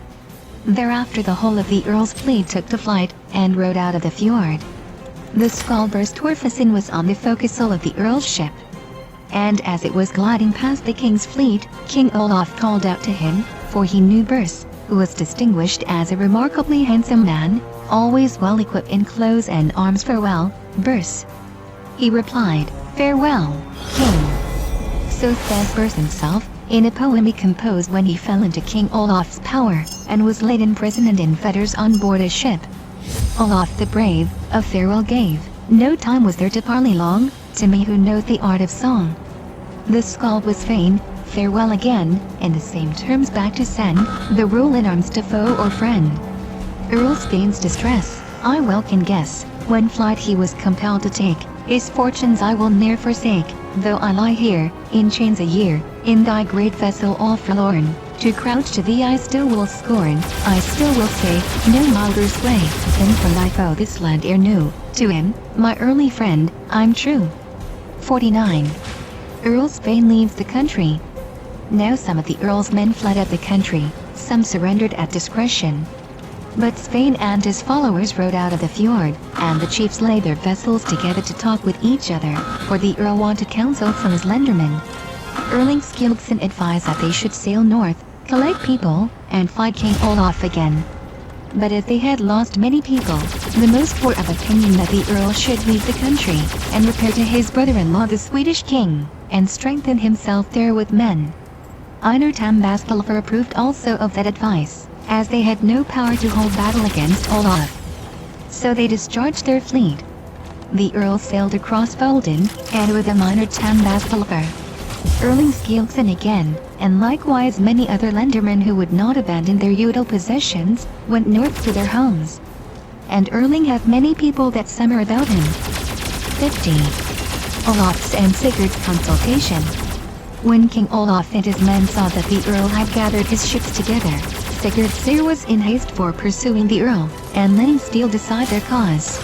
Thereafter the whole of the earl's fleet took to flight, and rowed out of the fjord. The Skalber's Torfason was on the forecastle of the earl's ship. And as it was gliding past the king's fleet, King Olaf called out to him, for he knew Burs, who was distinguished as a remarkably handsome man, always well equipped in clothes and arms. Farewell, Burs. He replied, Farewell, King. So says Burs himself, in a poem he composed when he fell into King Olaf's power, and was laid in prison and in fetters on board a ship. Olaf the brave, a farewell gave, no time was there to parley long, to me who knows the art of song. The skald was fain, farewell again, in the same terms back to send, the rule in arms to foe or friend. Earl Spain's distress, I well can guess, when flight he was compelled to take, his fortunes I will ne'er forsake, though I lie here, in chains a year, in thy great vessel all forlorn, to crouch to thee I still will scorn, I still will say, no milder sway, than from thy foe this land ere knew, to him, my early friend, I'm true. 49. Earl Spain leaves the country. Now some of the earl's men fled out the country, some surrendered at discretion. But Spain and his followers rowed out of the fjord, and the chiefs laid their vessels together to talk with each other, for the earl wanted counsel from his lendermen. Erling Skildsson advised that they should sail north, collect people, and fight King Olaf again. But as they had lost many people, the most were of opinion that the earl should leave the country, and repair to his brother-in-law the Swedish king, and strengthen himself there with men. Einar Tambaskalfur approved also of that advice, as they had no power to hold battle against Olaf. So they discharged their fleet. The earl sailed across Folden, and with him Einar Tambaskalfur. Erling Skildsson again, and likewise many other lendermen who would not abandon their feudal possessions, went north to their homes. And Erling had many people that summer about him. 50. Olaf's and Sigurd's consultation. When King Olaf and his men saw that the earl had gathered his ships together, Sigurd Syr was in haste for pursuing the earl, and letting steel decide their cause.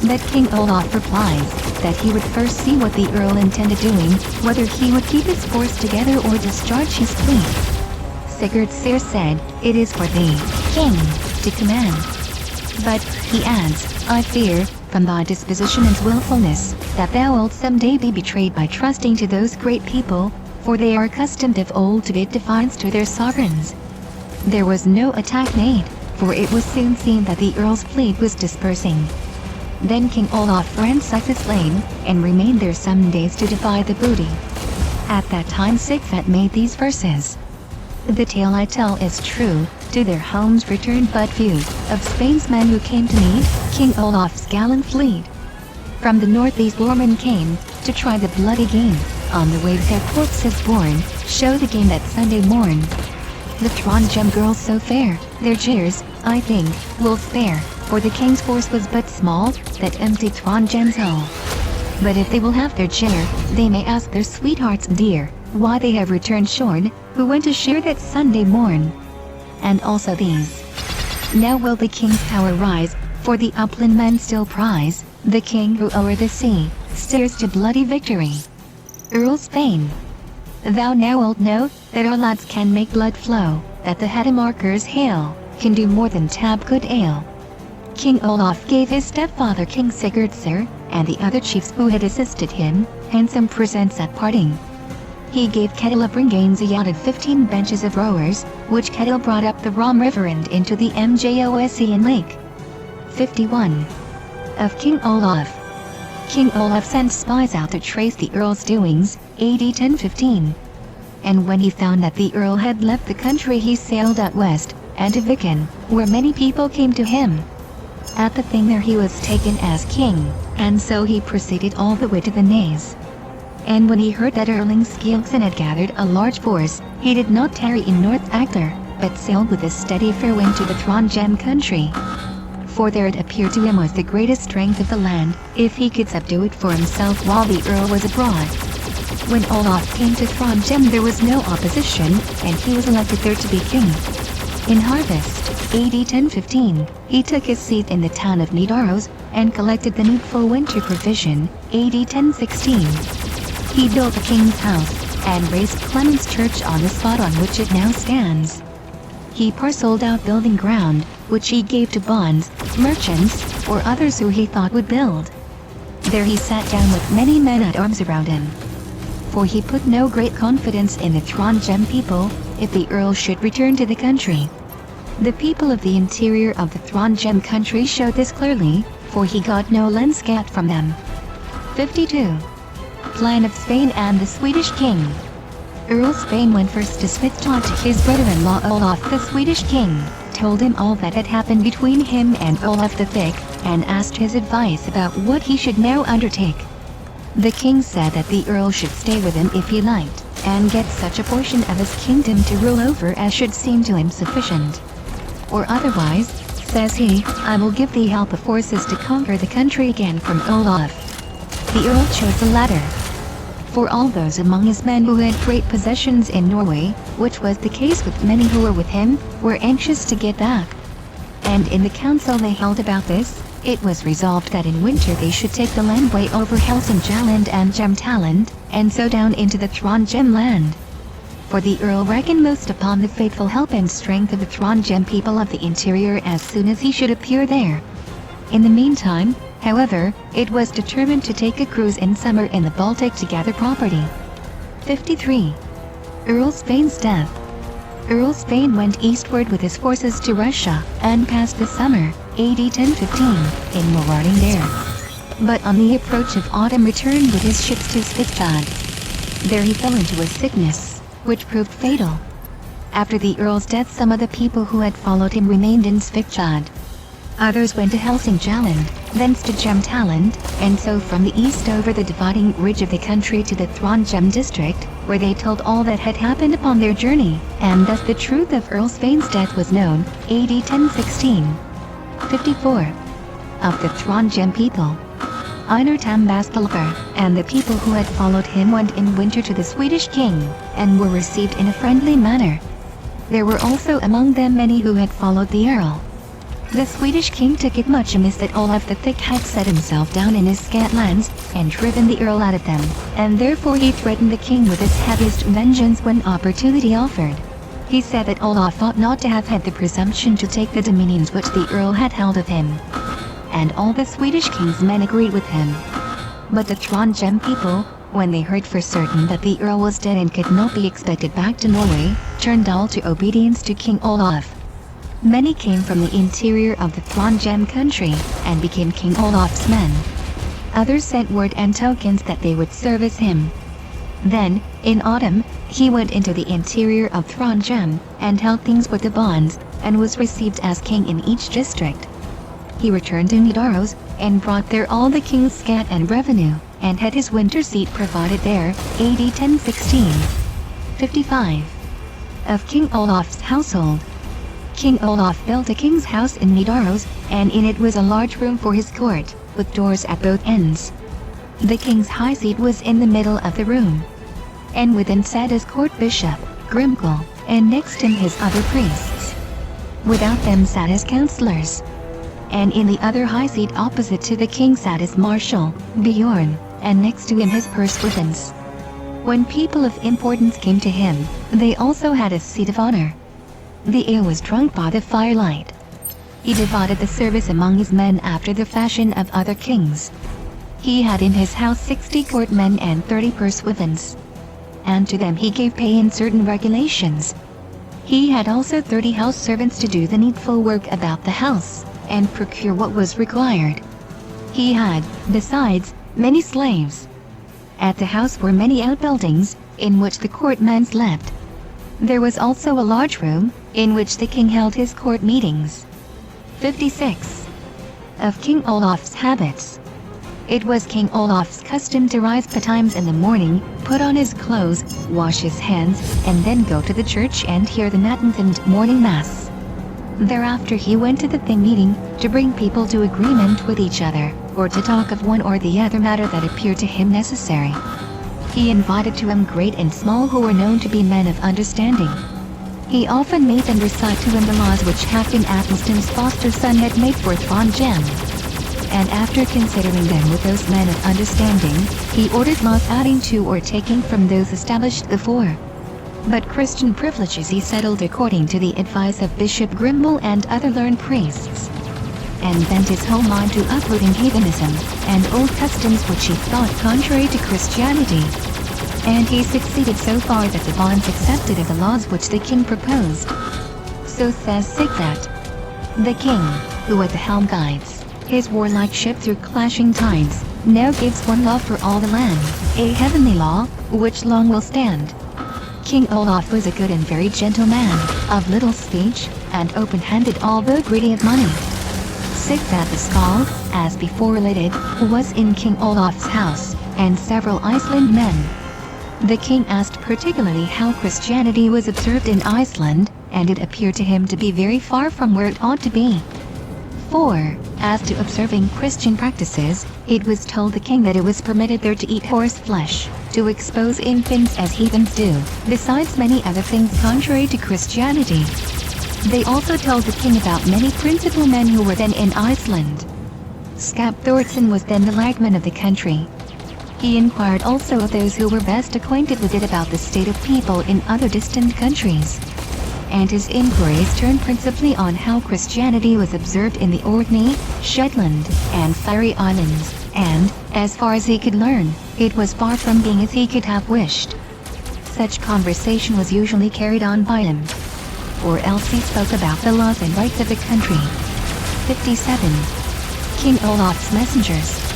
But King Olaf replies, that he would first see what the earl intended doing, whether he would keep his force together or discharge his fleet. Sigurd Syr said, it is for thee, king, to command. But, he adds, I fear, from thy disposition and willfulness, that thou wilt some day be betrayed by trusting to those great people, for they are accustomed of old to bid defiance to their sovereigns. There was no attack made, for it was soon seen that the earl's fleet was dispersing. Then King Olaf ransacked the slain, and remained there some days to divide the booty. At that time Sigvat made these verses. The tale I tell is true, to their homes returned but few, of Spain's men who came to meet King Olaf's gallant fleet. From the north these warmen came, to try the bloody game, on the waves their corpses borne, show the game that Sunday morn. The Trondheim girls so fair, their jeers, I think, will spare, for the king's force was but small, that empty Trondheim's hull. But if they will have their share, they may ask their sweethearts dear, why they have returned shorn, who went to share that Sunday morn. And also these. Now will the king's power rise, for the upland men still prize, the king who o'er the sea, stares to bloody victory. Earl Spain. Thou now wilt know, that our lads can make blood flow, that the Hedemarkers hail, can do more than tab good ale. King Olaf gave his stepfather King Sigurd sir, and the other chiefs who had assisted him, handsome presents at parting. He gave Kettle of Ringanes a yacht of 15 benches of rowers, which Kettle brought up the Rom River and into the Mjosean Lake. 51. Of King Olaf. King Olaf sent spies out to trace the Earl's doings, AD 1015. And when he found that the Earl had left the country he sailed out west, and to Viken, where many people came to him. At the thing there he was taken as king, and so he proceeded all the way to the Naze. And when he heard that Erling Skilksson had gathered a large force, he did not tarry in North Actor, but sailed with a steady fair wind to the Trondheim country. For there it appeared to him was the greatest strength of the land, if he could subdue it for himself while the Earl was abroad. When Olaf came to Trondheim there was no opposition, and he was elected there to be king. In harvest, AD 1015, he took his seat in the town of Nidaros, and collected the needful winter provision, AD 1016. He built the king's house, and raised Clement's Church on the spot on which it now stands. He parceled out building ground, which he gave to bonds, merchants, or others who he thought would build. There he sat down with many men at arms around him. For he put no great confidence in the Trondheim people, if the Earl should return to the country. The people of the interior of the Trondheim country showed this clearly, for he got no lenscat from them. 52. Plan of Spain and the Swedish king. Earl Spain went first to Svitstad to his brother-in-law Olaf the Swedish king, told him all that had happened between him and Olaf the Thick, and asked his advice about what he should now undertake. The king said that the Earl should stay with him if he liked, and get such a portion of his kingdom to rule over as should seem to him sufficient. Or otherwise, says he, I will give thee help of forces to conquer the country again from Olaf. The Earl chose the latter. For all those among his men who had great possessions in Norway, which was the case with many who were with him, were anxious to get back. And in the council they held about this, it was resolved that in winter they should take the landway over Helsingjaland and Jämtland, and so down into the Trondheim land. For the Earl reckoned most upon the faithful help and strength of the Trondheim people of the interior as soon as he should appear there. In the meantime, however, it was determined to take a cruise in summer in the Baltic to gather property. 53. Earl Spain's death. Earl Spain went eastward with his forces to Russia, and passed the summer, AD 1015, in marauding there. But on the approach of autumn returned with his ships to Svitstad. There he fell into a sickness, which proved fatal. After the Earl's death some of the people who had followed him remained in Svitstad. Others went to Helsingjaland, thence to Jämtland, and so from the east over the dividing ridge of the country to the Trondheim district, where they told all that had happened upon their journey, and thus the truth of Earl Spain's death was known, AD 1016. 54. Of the Trondheim people. Einar Tambaskalver, and the people who had followed him went in winter to the Swedish king, and were received in a friendly manner. There were also among them many who had followed the Earl. The Swedish king took it much amiss that Olaf the Thick had set himself down in his scant lands, and driven the Earl out of them, and therefore he threatened the king with his heaviest vengeance when opportunity offered. He said that Olaf ought not to have had the presumption to take the dominions which the Earl had held of him. And all the Swedish king's men agreed with him. But the Trondheim people, when they heard for certain that the Earl was dead and could not be expected back to Norway, turned all to obedience to King Olaf. Many came from the interior of the Trondheim country, and became King Olaf's men. Others sent word and tokens that they would service him. Then, in autumn, he went into the interior of Trondheim, and held things with the bonds, and was received as king in each district. He returned to Nidaros, and brought there all the king's scat and revenue, and had his winter seat provided there, AD 1016. 55. of King Olaf's household. King Olaf built a king's house in Nidaros, and in it was a large room for his court, with doors at both ends. The king's high seat was in the middle of the room, and within sat his court bishop, Grimkel, and next him his other priests. Without them sat his counselors. And in the other high seat opposite to the king sat his marshal, Bjorn, and next to him his pursuivants. When people of importance came to him, they also had a seat of honor. The ale was drunk by the firelight. He divided the service among his men after the fashion of other kings. He had in his house 60 courtmen and 30 pursuivants. And to them he gave pay in certain regulations. He had also 30 house servants to do the needful work about the house, and procure what was required. He had, besides, many slaves. At the house were many outbuildings, in which the courtmen slept. There was also a large room, in which the king held his court meetings. 56. Of King Olaf's habits. It was King Olaf's custom to rise betimes in the morning, put on his clothes, wash his hands, and then go to the church and hear the matins and morning mass. Thereafter he went to the thing meeting, to bring people to agreement with each other, or to talk of one or the other matter that appeared to him necessary. He invited to him great and small who were known to be men of understanding. He often made them recite to him the laws which Hakon Athelstan's foster son had made for Trondheim. And after considering them with those men of understanding, he ordered laws adding to or taking from those established before. But Christian privileges he settled according to the advice of Bishop Grimbel and other learned priests, and bent his whole mind to uprooting heathenism, and old customs which he thought contrary to Christianity. And he succeeded so far that the bonds accepted of the laws which the king proposed. So says Sigvat. The king, who at the helm guides his warlike ship through clashing tides, now gives one law for all the land, a heavenly law, which long will stand. King Olaf was a good and very gentle man, of little speech, and open-handed although greedy of money. Sigvat the Skald, as before related, was in King Olaf's house, and several Iceland men. The king asked particularly how Christianity was observed in Iceland, and it appeared to him to be very far from where it ought to be. For, as to observing Christian practices, it was told the king that it was permitted there to eat horse flesh, to expose infants as heathens do, besides many other things contrary to Christianity. They also told the king about many principal men who were then in Iceland. Skap Thordsson was then the lagman of the country. He inquired also of those who were best acquainted with it about the state of people in other distant countries. And his inquiries turned principally on how Christianity was observed in the Orkney, Shetland, and Faroe Islands, and, as far as he could learn, it was far from being as he could have wished. Such conversation was usually carried on by him, or else he spoke about the laws and rights of the country. 57. King Olaf's messengers.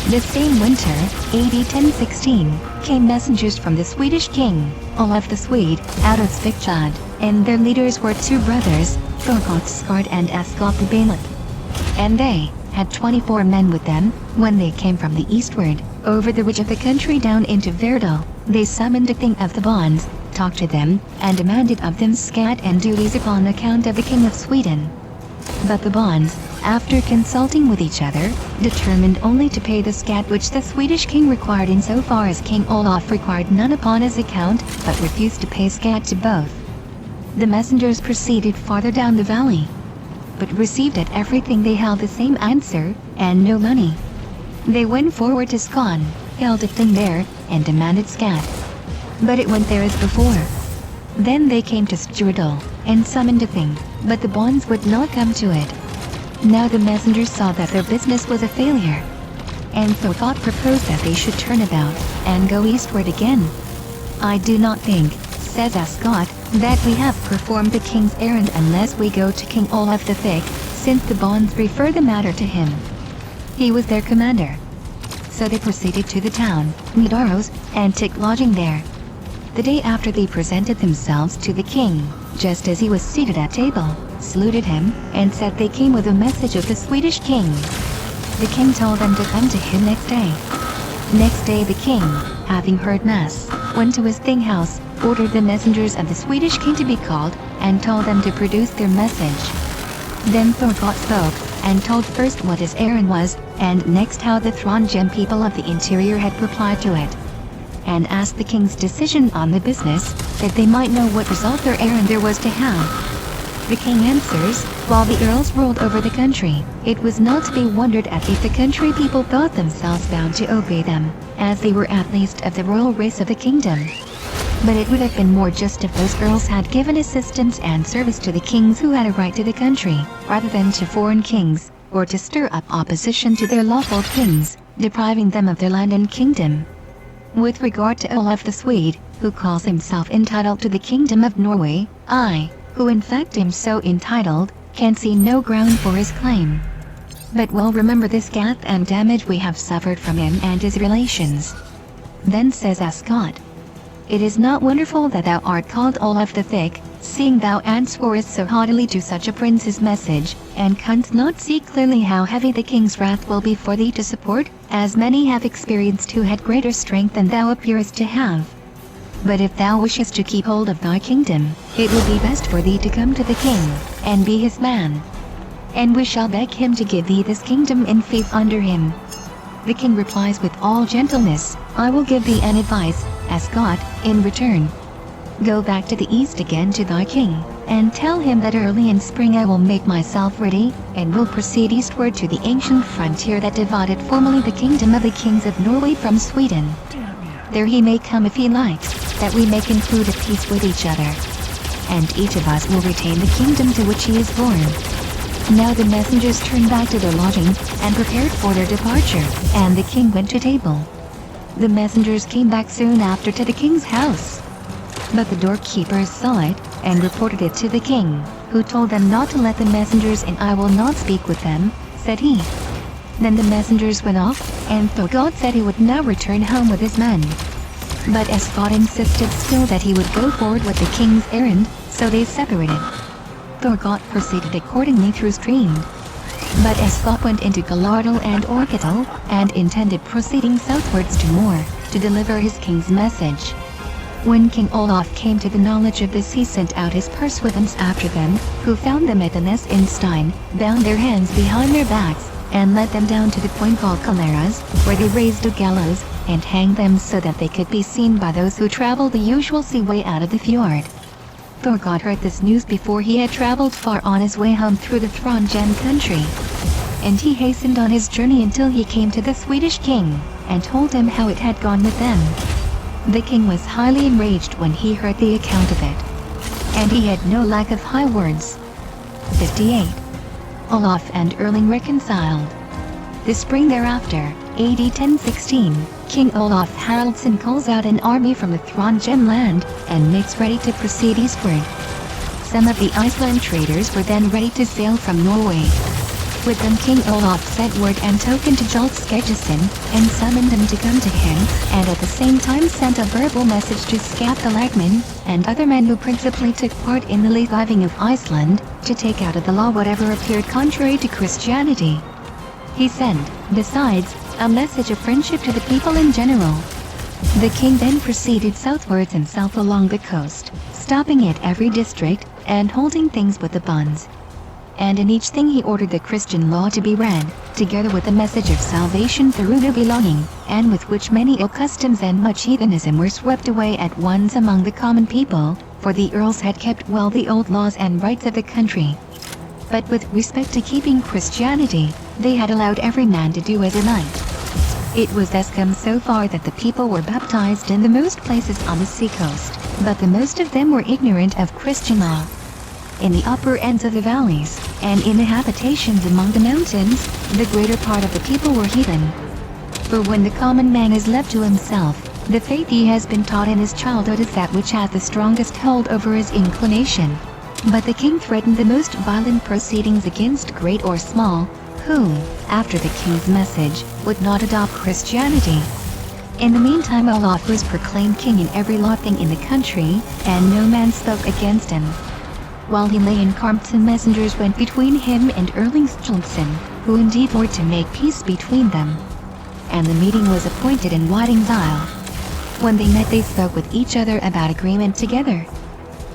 The same winter, AD 1016, came messengers from the Swedish king, Olaf the Swede, out of Svechad, and their leaders were two brothers, Thorgothskard and Asgot the Bailiff. And they had 24 men with them. When they came from the eastward, over the ridge of the country down into Verdal, they summoned a thing of the bonds, talked to them, and demanded of them scat and duties upon account of the king of Sweden. But the bonds, after consulting with each other, determined only to pay the scat which the Swedish king required in so far as King Olaf required none upon his account, but refused to pay scat to both. The messengers proceeded farther down the valley, but received at everything they held the same answer, and no money. They went forward to Skåne, held a thing there, and demanded scat. But it went there as before. Then they came to Stjordal, and summoned a thing, but the bonds would not come to it. Now the messengers saw that their business was a failure, and Thorgoth proposed that they should turn about, and go eastward again. I do not think, says Asgot, that we have performed the king's errand unless we go to King Olaf the Thick, since the bonds refer the matter to him. He was their commander. So they proceeded to the town, Nidaros, and took lodging there. The day after they presented themselves to the king, just as he was seated at table, saluted him, and said they came with a message of the Swedish king. The king told them to come to him next day. Next day the king, having heard mass, went to his thing house, ordered the messengers of the Swedish king to be called, and told them to produce their message. Then Thorgot spoke, and told first what his errand was, and next how the Trondheim people of the interior had replied to it, and asked the king's decision on the business, that they might know what result their errand there was to have. The king answers, while the earls ruled over the country, it was not to be wondered at if the country people thought themselves bound to obey them, as they were at least of the royal race of the kingdom. But it would have been more just if those earls had given assistance and service to the kings who had a right to the country, rather than to foreign kings, or to stir up opposition to their lawful kings, depriving them of their land and kingdom. With regard to Olaf the Swede, who calls himself entitled to the kingdom of Norway, I, who in fact am so entitled, can see no ground for his claim. But well remember this scathe and damage we have suffered from him and his relations. Then says Ascot, it is not wonderful that thou art called Olaf the Thick, seeing thou answerest so haughtily to such a prince's message, and canst not see clearly how heavy the king's wrath will be for thee to support, as many have experienced who had greater strength than thou appearest to have. But if thou wishest to keep hold of thy kingdom, it will be best for thee to come to the king, and be his man. And we shall beg him to give thee this kingdom in faith under him. The king replies with all gentleness, I will give thee an advice, Ascot, in return. Go back to the east again to thy king, and tell him that early in spring I will make myself ready, and will proceed eastward to the ancient frontier that divided formerly the kingdom of the kings of Norway from Sweden. There he may come if he likes, that we may conclude a peace with each other. And each of us will retain the kingdom to which he is born. Now the messengers turned back to their lodgings, and prepared for their departure, and the king went to table. The messengers came back soon after to the king's house. But the doorkeepers saw it, and reported it to the king, who told them not to let the messengers in. I will not speak with them, said he. Then the messengers went off, and Thorgot said he would now return home with his men. But Ascot insisted still that he would go forward with the king's errand, so they separated. Thorgot proceeded accordingly through Stream. But Ascot went into Galardal and Orketal, and intended proceeding southwards to Moor, to deliver his king's message. When King Olaf came to the knowledge of this, he sent out his pursuivants after them, who found them at the nest in Stein, bound their hands behind their backs, and led them down to the point called Caleras, where they raised a gallows, and hanged them so that they could be seen by those who traveled the usual sea way out of the fjord. Thorgot heard this news before he had traveled far on his way home through the Trondheim country. And he hastened on his journey until he came to the Swedish king, and told him how it had gone with them. The king was highly enraged when he heard the account of it. And he had no lack of high words. 58. Olaf and Erling reconciled. The spring thereafter, AD 1016, King Olaf Haraldsson calls out an army from the Trondheim land, and makes ready to proceed eastward. Some of the Iceland traders were then ready to sail from Norway. With them King Olaf sent word and token to Jolf Skeggjason, and summoned him to come to him, and at the same time sent a verbal message to Skaptalagman, and other men who principally took part in the leaguing of Iceland, to take out of the law whatever appeared contrary to Christianity. He sent, besides, a message of friendship to the people in general. The king then proceeded southwards and south along the coast, stopping at every district, and holding things with the bonds. And in each thing he ordered the Christian law to be read, together with the message of salvation through their belonging, and with which many ill customs and much heathenism were swept away at once among the common people, for the earls had kept well the old laws and rights of the country. But with respect to keeping Christianity, they had allowed every man to do as he liked. It was thus come so far that the people were baptized in the most places on the seacoast, but the most of them were ignorant of Christian law. In the upper ends of the valleys, and in the habitations among the mountains, the greater part of the people were heathen. For when the common man is left to himself, the faith he has been taught in his childhood is that which hath the strongest hold over his inclination. But the king threatened the most violent proceedings against great or small, who, after the king's message, would not adopt Christianity. In the meantime Olaf was proclaimed king in every lodging in the country, and no man spoke against him. While he lay in Karmsson, messengers went between him and Erling Skjalgsson, who endeavored to make peace between them. And the meeting was appointed in Whiting's Isle. When they met, they spoke with each other about agreement together.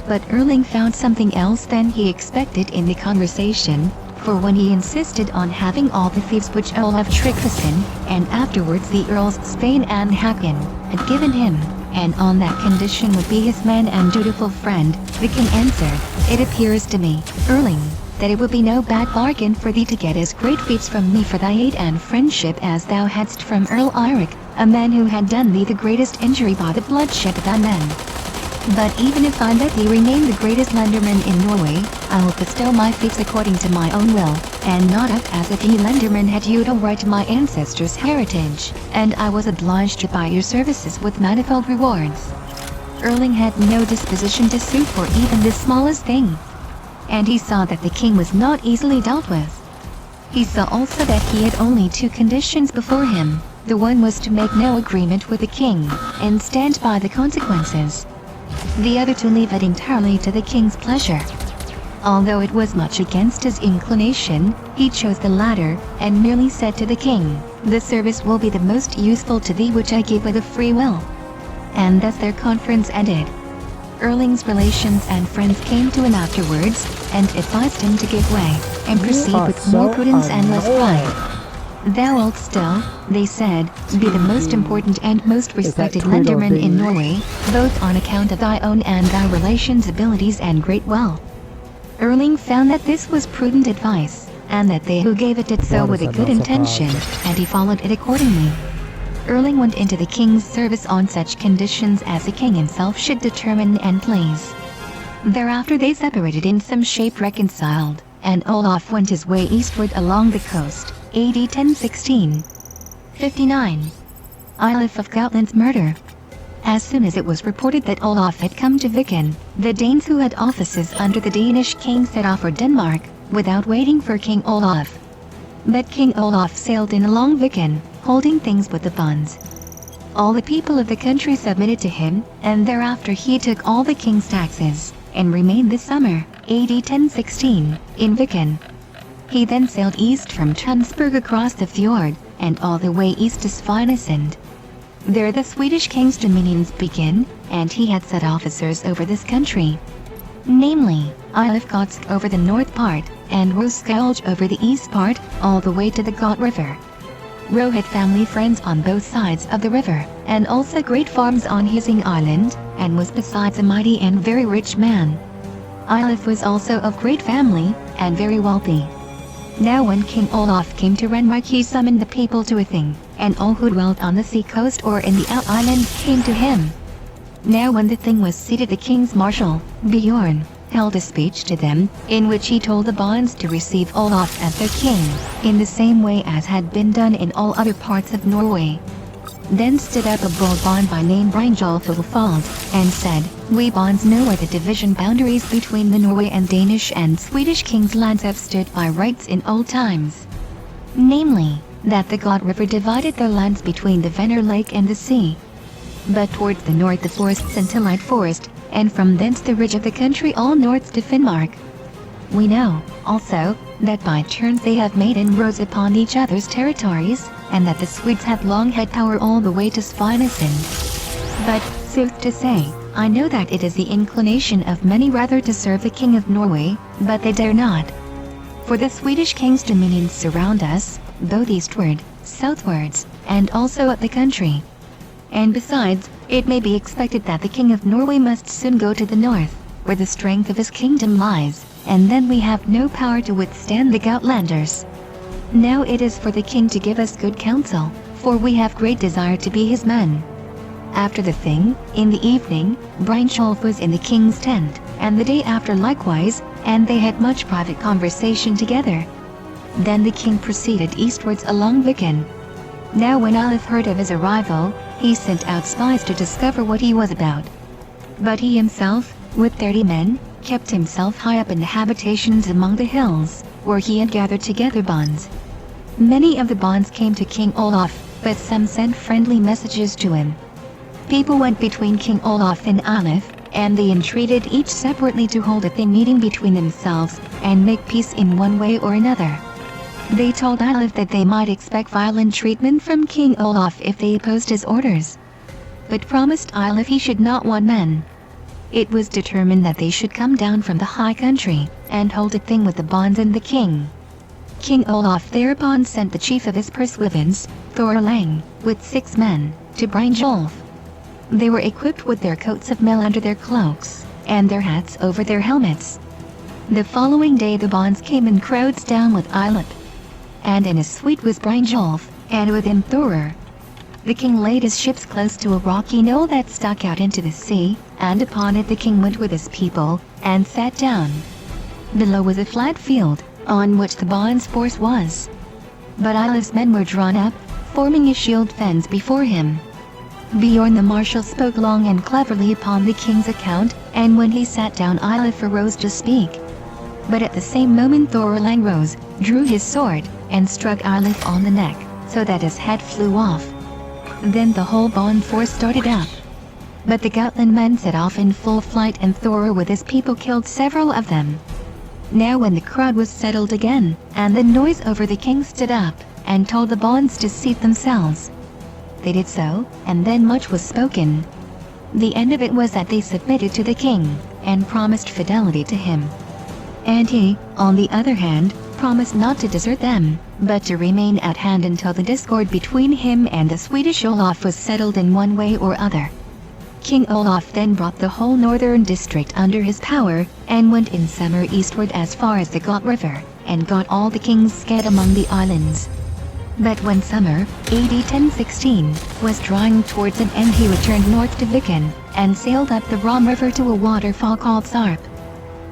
But Erling found something else than he expected in the conversation, for when he insisted on having all the thieves which Olaf Tryggvason, and afterwards the Earls Spain and Haakon, had given him, and on that condition would be his man and dutiful friend, the king answered, "It appears to me, Erling, that it would be no bad bargain for thee to get as great feats from me for thy aid and friendship as thou hadst from Earl Eirik, a man who had done thee the greatest injury by the bloodshed of thy men. But even if I let thee remain the greatest lenderman in Norway, I will bestow my fiefs according to my own will, and not act as if ye lendermen had feudal right to my ancestors' heritage, and I was obliged to buy your services with manifold rewards." Erling had no disposition to sue for even the smallest thing. And he saw that the king was not easily dealt with. He saw also that he had only two conditions before him. The one was to make no agreement with the king, and stand by the consequences. The other to leave it entirely to the king's pleasure. Although it was much against his inclination, he chose the latter, and merely said to the king, "The service will be the most useful to thee which I give with a free will." And thus their conference ended. Erling's relations and friends came to him afterwards, and advised him to give way, and proceed with more prudence and less pride. "Thou wilt still," they said, "be the most important and most respected lenderman in Norway, both on account of thy own and thy relations' abilities and great wealth." Erling found that this was prudent advice, and that they who gave it did so with a good intention, and he followed it accordingly. Erling went into the king's service on such conditions as the king himself should determine and please. Thereafter they separated, in some shape reconciled, and Olaf went his way eastward along the coast. AD 1016. 59. Eilif of Gotland's murder. As soon as it was reported that Olaf had come to Viken, the Danes who had offices under the Danish king set off for Denmark, without waiting for King Olaf. But King Olaf sailed in along Viken, holding things with the bonds. All the people of the country submitted to him, and thereafter he took all the king's taxes, and remained this summer, AD 1016, in Viken. He then sailed east from Tønsberg across the fjord, and all the way east to Svinesund. There the Swedish king's dominions begin, and he had set officers over this country. Namely, Eilif Gotsk over the north part, and Roskilde over the east part, all the way to the Got River. Ro had family friends on both sides of the river, and also great farms on Hising Island, and was besides a mighty and very rich man. Eilif was also of great family, and very wealthy. Now when King Olaf came to Renmark, he summoned the people to a thing, and all who dwelt on the sea coast or in the islands came to him. Now when the thing was seated, the king's marshal, Bjorn, held a speech to them, in which he told the bonds to receive Olaf as their king, in the same way as had been done in all other parts of Norway. Then stood up a bold bond by name Brynjolf Ulfald, and said, "We bonds know where the division boundaries between the Norway and Danish and Swedish kings' lands have stood by rights in old times. Namely, that the God River divided their lands between the Venner Lake and the sea. But towards the north the forests and Tillite Forest, and from thence the ridge of the country all north to Finnmark. We know, also, that by turns they have made inroads upon each other's territories, and that the Swedes have long had power all the way to Svinesund. But, sooth to say, I know that it is the inclination of many rather to serve the King of Norway, but they dare not. For the Swedish king's dominions surround us, both eastward, southwards, and also up the country. And besides, it may be expected that the King of Norway must soon go to the north, where the strength of his kingdom lies, and then we have no power to withstand the Gotlanders. Now it is for the king to give us good counsel, for we have great desire to be his men." After the thing, in the evening, Brynjolf was in the king's tent, and the day after likewise, and they had much private conversation together. Then the king proceeded eastwards along Viken. Now when Eilif heard of his arrival, he sent out spies to discover what he was about. But he himself, with 30 men, kept himself high up in the habitations among the hills, where he had gathered together bonds. Many of the bonds came to King Olaf, but some sent friendly messages to him. People went between King Olaf and Eilif, and they entreated each separately to hold a thing meeting between themselves, and make peace in one way or another. They told Eilif that they might expect violent treatment from King Olaf if they opposed his orders. but promised Eilif he should not want men. It was determined that they should come down from the high country, and hold a thing with the bonds and the king. King Olaf thereupon sent the chief of his pursuivants, Thorlang, with 6 men, to Brynjolf. They were equipped with their coats of mail under their cloaks, and their hats over their helmets. The following day the bonds came in crowds down with Eilif. And in his suite was Brynjolf, and with him Thorir. The king laid his ships close to a rocky knoll that stuck out into the sea, and upon it the king went with his people, and sat down. Below was a flat field, on which the bonds' force was. But Eilif's men were drawn up, forming a shield fence before him. Bjorn the marshal spoke long and cleverly upon the king's account, and when he sat down Eilif arose to speak. But at the same moment Thorlang rose, drew his sword, and struck Eilif on the neck, so that his head flew off. Then the whole bond force started up. But the Gutland men set off in full flight, and Thorir with his people killed several of them. Now when the crowd was settled again, and the noise over the king stood up, and told the bonds to seat themselves. They did so, and then much was spoken. The end of it was that they submitted to the king, and promised fidelity to him. And he, on the other hand, promised not to desert them, but to remain at hand until the discord between him and the Swedish Olaf was settled in one way or other. King Olaf then brought the whole northern district under his power, and went in summer eastward as far as the Got River, and got all the kings scattered among the islands. But when summer, AD 1016, was drawing towards an end he returned north to Viken, and sailed up the Rom River to a waterfall called Sarp.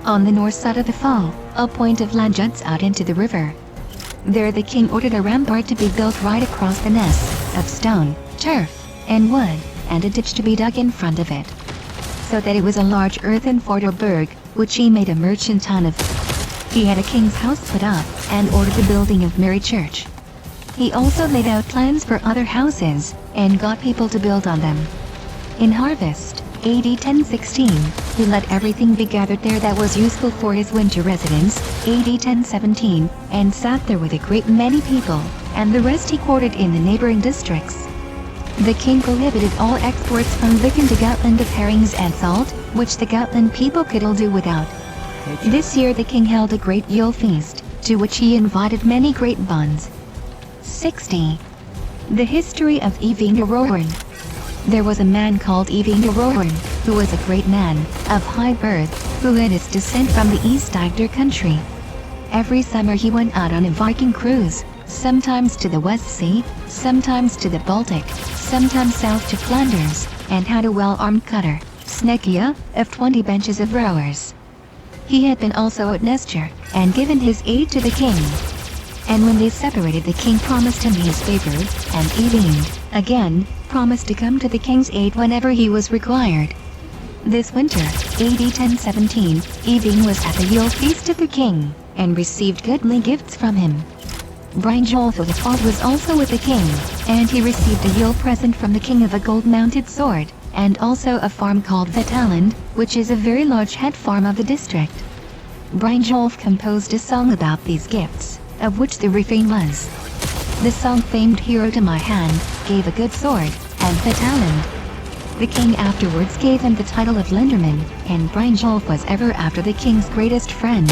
On the north side of the fall, a point of land juts out into the river. There the king ordered a rampart to be built right across the ness, of stone, turf, and wood, and a ditch to be dug in front of it. So that it was a large earthen fort or burg, which he made a merchant town of. He had a king's house put up, and ordered the building of Mary Church. He also laid out plans for other houses, and got people to build on them. In harvest, AD 1016, he let everything be gathered there that was useful for his winter residence, AD 1017, and sat there with a great many people, and the rest he quartered in the neighboring districts. The king prohibited all exports from Viken to Gutland of herrings and salt, which the Gutland people could all do without. This year the king held a great Yule feast, to which he invited many great bonds. 60. The history of Evingaroren. There was a man called Evingaroren, who was a great man, of high birth, who had his descent from the East Agder country. Every summer he went out on a Viking cruise, sometimes to the West Sea, sometimes to the Baltic, sometimes south to Flanders, and had a well-armed cutter, Snekia, of 20 benches of rowers. He had been also at Nestor, and given his aid to the king. And when they separated the king promised him his favor, and Evin, again, promised to come to the king's aid whenever he was required. This winter, AD 1017, Evin was at the Yule feast of the king, and received goodly gifts from him. Brynjolf of the Fog was also with the king, and he received a Yule present from the king of a gold-mounted sword, and also a farm called Vetaland, which is a very large head farm of the district. Brynjolf composed a song about these gifts, of which the refrain was, "The song famed hero to my hand, gave a good sword, and Vetaland." The king afterwards gave him the title of Lenderman, and Brynjolf was ever after the king's greatest friend.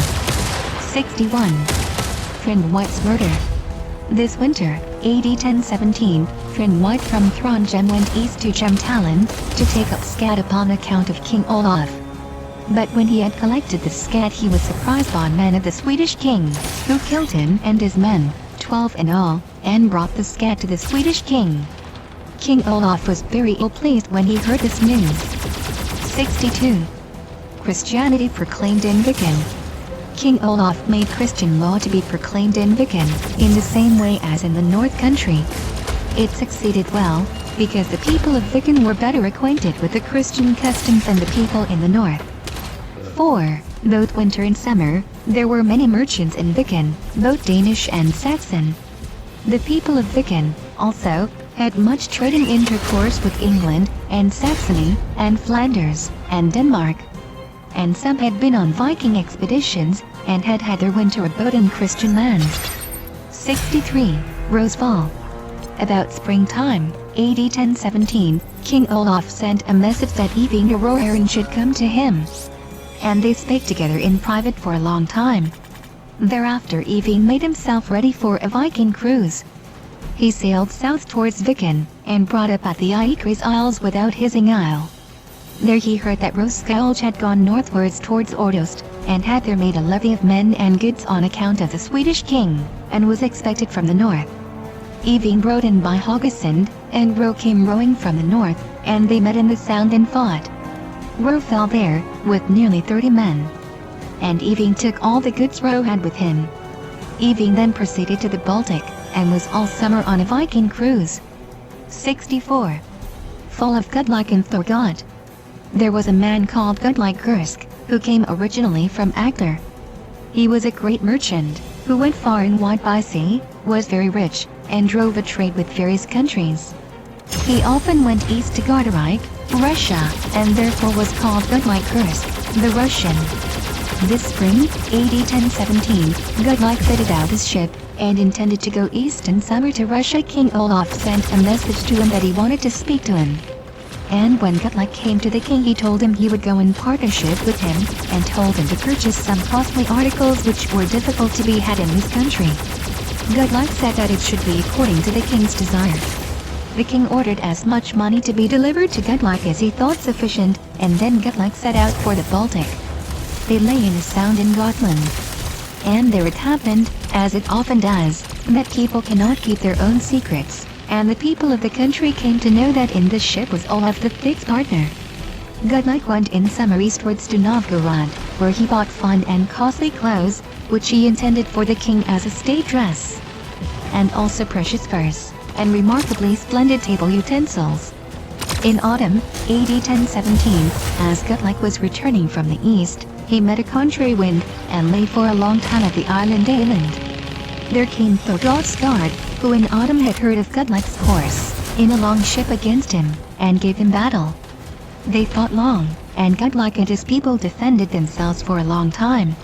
61. Thrindwite's murder. This winter, AD 1017, Thrindwite from Trondheim went east to Gemtalen, to take up scat upon account of King Olaf. But when he had collected the scat he was surprised by men of the Swedish king, who killed him and his men, 12 in all, and brought the scat to the Swedish king. King Olaf was very ill-pleased when he heard this news. 62. Christianity proclaimed in Viken. King Olaf made Christian law to be proclaimed in Viken, in the same way as in the North Country. It succeeded well, because the people of Viken were better acquainted with the Christian customs than the people in the North. 4. Both winter and summer, there were many merchants in Viken, both Danish and Saxon. The people of Viken, also, had much trading intercourse with England, and Saxony, and Flanders, and Denmark. And some had been on Viking expeditions, and had had their winter abode in Christian lands. 63. Rosefall. About springtime, AD 1017, King Olaf sent a message that Eyvindr should come to him. And they spake together in private for a long time. Thereafter Eyvind made himself ready for a Viking cruise. He sailed south towards Viken, and brought up at the Icres Isles without Hissing Isle. There he heard that Roskilde had gone northwards towards Ordost, and had there made a levy of men and goods on account of the Swedish king, and was expected from the north. Eyvind rode in by Haugesund, and Ro came rowing from the north, and they met in the Sound and fought. Ro fell there, with nearly 30 men. And Eyvind took all the goods Ro had with him. Eyvind then proceeded to the Baltic, and was all summer on a Viking cruise. 64. Fall of Gudlike and Thorgot. There was a man called Gudlike Kursk, who came originally from Agder. He was a great merchant, who went far and wide by sea, was very rich, and drove a trade with various countries. He often went east to Gardarike, Russia, and therefore was called Gudlike Kursk, the Russian. This spring, AD 1017, Gudlike fitted out his ship, and intended to go east in summer to Russia. King Olaf sent a message to him that he wanted to speak to him. And when Gudlike came to the king, he told him he would go in partnership with him, and told him to purchase some costly articles which were difficult to be had in his country. Gudlike said that it should be according to the king's desire. The king ordered as much money to be delivered to Gudlike as he thought sufficient, and then Gudlike set out for the Baltic. They lay in a sound in Gotland. And there it happened, as it often does, that people cannot keep their own secrets, and the people of the country came to know that in this ship was Olaf the Thick's partner. Gudlike went in summer eastwards to Novgorod, where he bought fine and costly clothes, which he intended for the king as a state dress, and also precious furs, and remarkably splendid table utensils. In autumn, AD 1017, as Gudlike was returning from the east, he met a contrary wind, and lay for a long time at the island Aland. There came Thorgot's guard, who in autumn had heard of Gudlike's course, in a long ship against him, and gave him battle. They fought long, and Gudlike and his people defended themselves for a long time.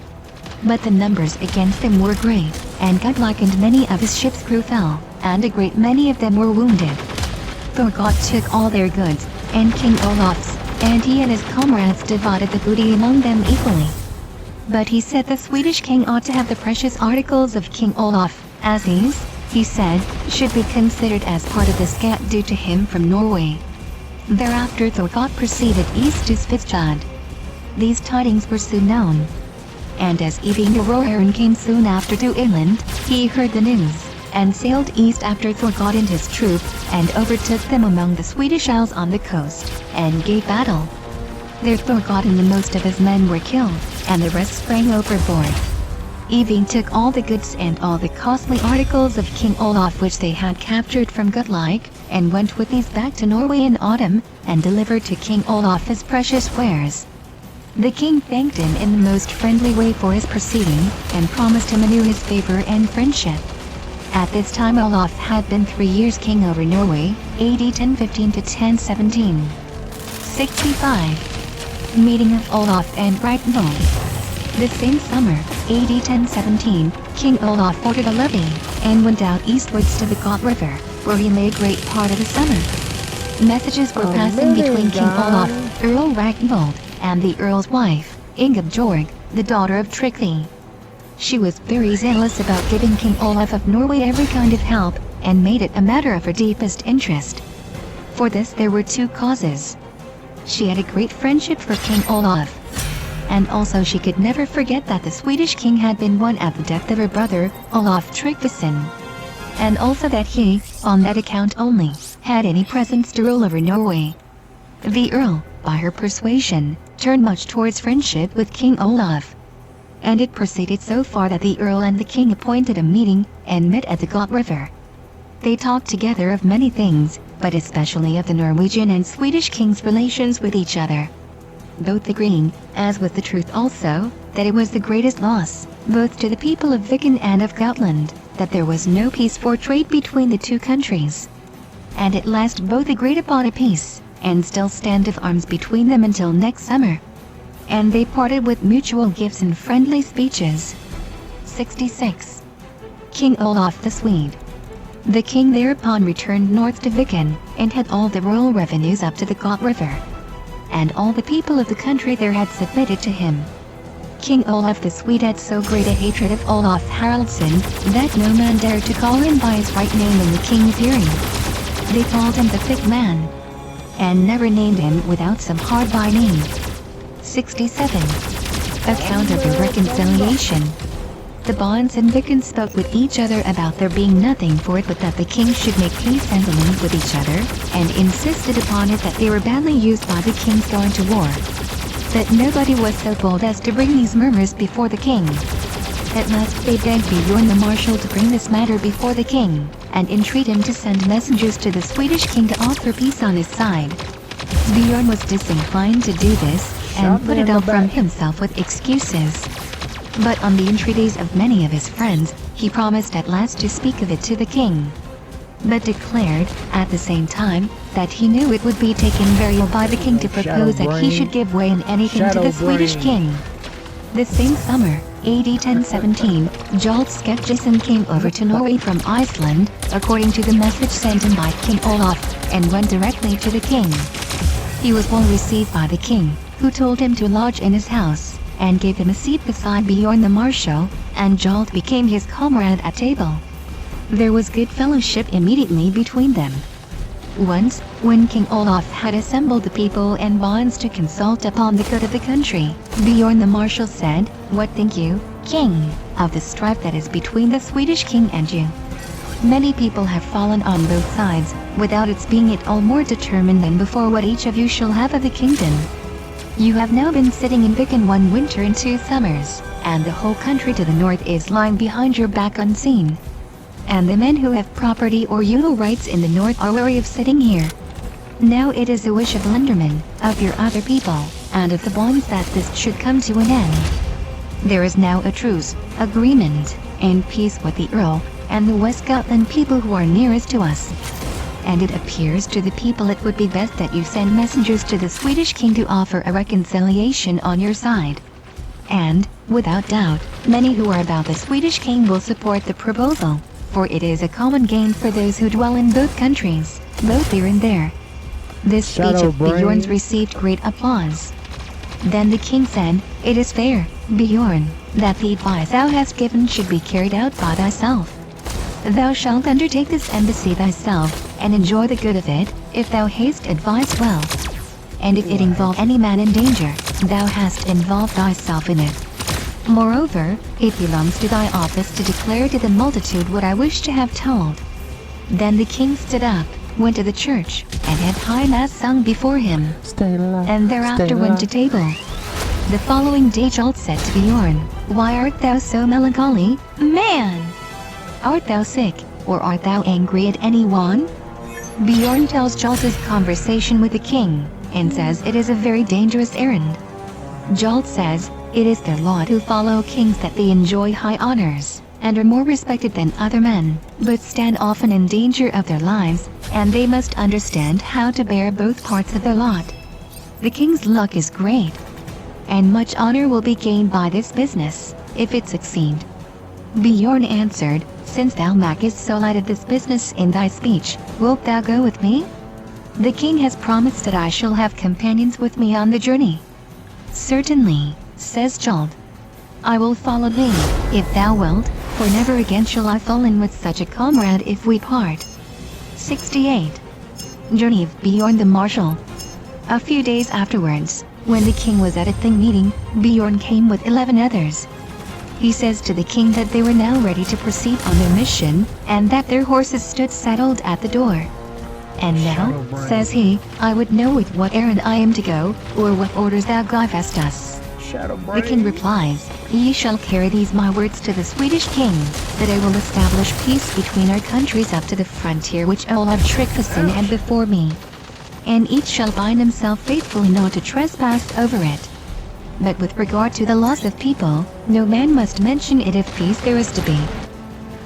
But the numbers against them were great, and Gudlike and many of his ship's crew fell, and a great many of them were wounded. Thorgot took all their goods, and King Olaf's, and he and his comrades divided the booty among them equally. But he said the Swedish king ought to have the precious articles of King Olaf, as these, he said, should be considered as part of the scat due to him from Norway. Thereafter Thorgot proceeded east to Svitjod. These tidings were soon known. And as Eyvindr came soon after to Ireland, he heard the news, and sailed east after Thorgot and his troop, and overtook them among the Swedish isles on the coast, and gave battle. There Thorgot and the most of his men were killed, and the rest sprang overboard. Eyvind took all the goods and all the costly articles of King Olaf which they had captured from Gudlike, and went with these back to Norway in autumn, and delivered to King Olaf his precious wares. The king thanked him in the most friendly way for his proceeding, and promised him anew his favor and friendship. At this time Olaf had been 3 years king over Norway, AD 1015 to 1017. 65. Meeting of Olaf and Ragnvald. This same summer, AD 1017, King Olaf ordered a levy, and went out eastwards to the Got River, where he lay a great part of the summer. Messages were passing between King Olaf, Earl Ragnvald, and the Earl's wife, Ingebjorg, the daughter of Trygve. She was very zealous about giving King Olaf of Norway every kind of help, and made it a matter of her deepest interest. For this there were 2 causes. She had a great friendship for King Olaf, and also she could never forget that the Swedish king had been won at the death of her brother, Olaf Tryggvason, and also that he, on that account only, had any presence to rule over Norway. The Earl, by her persuasion, turned much towards friendship with King Olaf, and it proceeded so far that the Earl and the king appointed a meeting, and met at the Got River. They talked together of many things, but especially of the Norwegian and Swedish kings' relations with each other, both agreeing, as was the truth also, that it was the greatest loss, both to the people of Viken and of Gotland, that there was no peace for trade between the 2 countries. And at last both agreed upon a peace, and still stand of arms between them until next summer. And they parted with mutual gifts and friendly speeches. 66. King Olaf the Swede. The king thereupon returned north to Viken, and had all the royal revenues up to the Got River. And all the people of the country there had submitted to him. King Olaf the Swede had so great a hatred of Olaf Haraldsson, that no man dared to call him by his right name in the king's hearing. They called him the Thick Man, and never named him without some hard-by name. 67. Account of the reconciliation. The bonds and Viken spoke with each other about there being nothing for it but that the king should make peace and alliance with each other, and insisted upon it that they were badly used by the kings going to war. That nobody was so bold as to bring these murmurs before the king. At last they begged Bjorn the Marshal to bring this matter before the king, and entreat him to send messengers to the Swedish king to offer peace on his side. Bjorn was disinclined to do this, and put it off from himself with excuses. But on the entreaties of many of his friends, he promised at last to speak of it to the king. But declared, at the same time, that he knew it would be taken very ill by the king to propose that he should give way in anything to the Swedish king. This same summer, AD 1017, Jarl Skekjesson came over to Norway from Iceland, according to the message sent him by King Olaf, and went directly to the king. He was well received by the king, who told him to lodge in his house, and gave him a seat beside Bjorn the Marshal, and Jarl became his comrade at table. There was good fellowship immediately between them. Once, when King Olaf had assembled the people and bonds to consult upon the good of the country, Bjorn the Marshal said, "What think you, king, of the strife that is between the Swedish king and you? Many people have fallen on both sides, without its being at all more determined than before what each of you shall have of the kingdom. You have now been sitting in Viken 1 winter and 2 summers, and the whole country to the north is lying behind your back unseen. And the men who have property or feudal rights in the north are weary of sitting here. Now it is the wish of Lenderman, of your other people, and of the bonds that this should come to an end. There is now a truce, agreement, and peace with the Earl, and the West Gotland people who are nearest to us. And it appears to the people it would be best that you send messengers to the Swedish king to offer a reconciliation on your side. And, without doubt, many who are about the Swedish king will support the proposal, for it is a common gain for those who dwell in both countries, both here and there." This speech of Bjorn's received great applause. Then the king said, "It is fair, Bjorn, that the advice thou hast given should be carried out by thyself. Thou shalt undertake this embassy thyself, and enjoy the good of it, if thou hast advised well. And if it involve any man in danger, thou hast involved thyself in it. Moreover, it belongs to thy office to declare to the multitude what I wish to have told." Then the king stood up, went to the church, and had high mass sung before him, and thereafter went to table. The following day Jarl said to Bjorn, "Why art thou so melancholy, man? Art thou sick, or art thou angry at any one?" Bjorn tells Jarl his conversation with the king, and says it is a very dangerous errand. Jarl says, it is their lot who follow kings that they enjoy high honors, and are more respected than other men, but stand often in danger of their lives, and they must understand how to bear both parts of their lot. The king's luck is great, and much honor will be gained by this business, if it succeed. Bjorn answered, "Since thou makest so light of this business in thy speech, wilt thou go with me? The king has promised that I shall have companions with me on the journey." "Certainly," says Jarl. "I will follow thee, if thou wilt, for never again shall I fall in with such a comrade if we part." 68. Journey of Bjorn the Marshal. A few days afterwards, when the king was at a thing meeting, Bjorn came with 11 others. He says to the king that they were now ready to proceed on their mission, and that their horses stood saddled at the door. "And now," says he, "I would know with what errand I am to go, or what orders thou givest us." The king replies, "Ye shall carry these my words to the Swedish king, that I will establish peace between our countries up to the frontier which Olaf Tryggvason had before me. And each shall bind himself faithfully not to trespass over it. But with regard to the loss of people, no man must mention it if peace there is to be.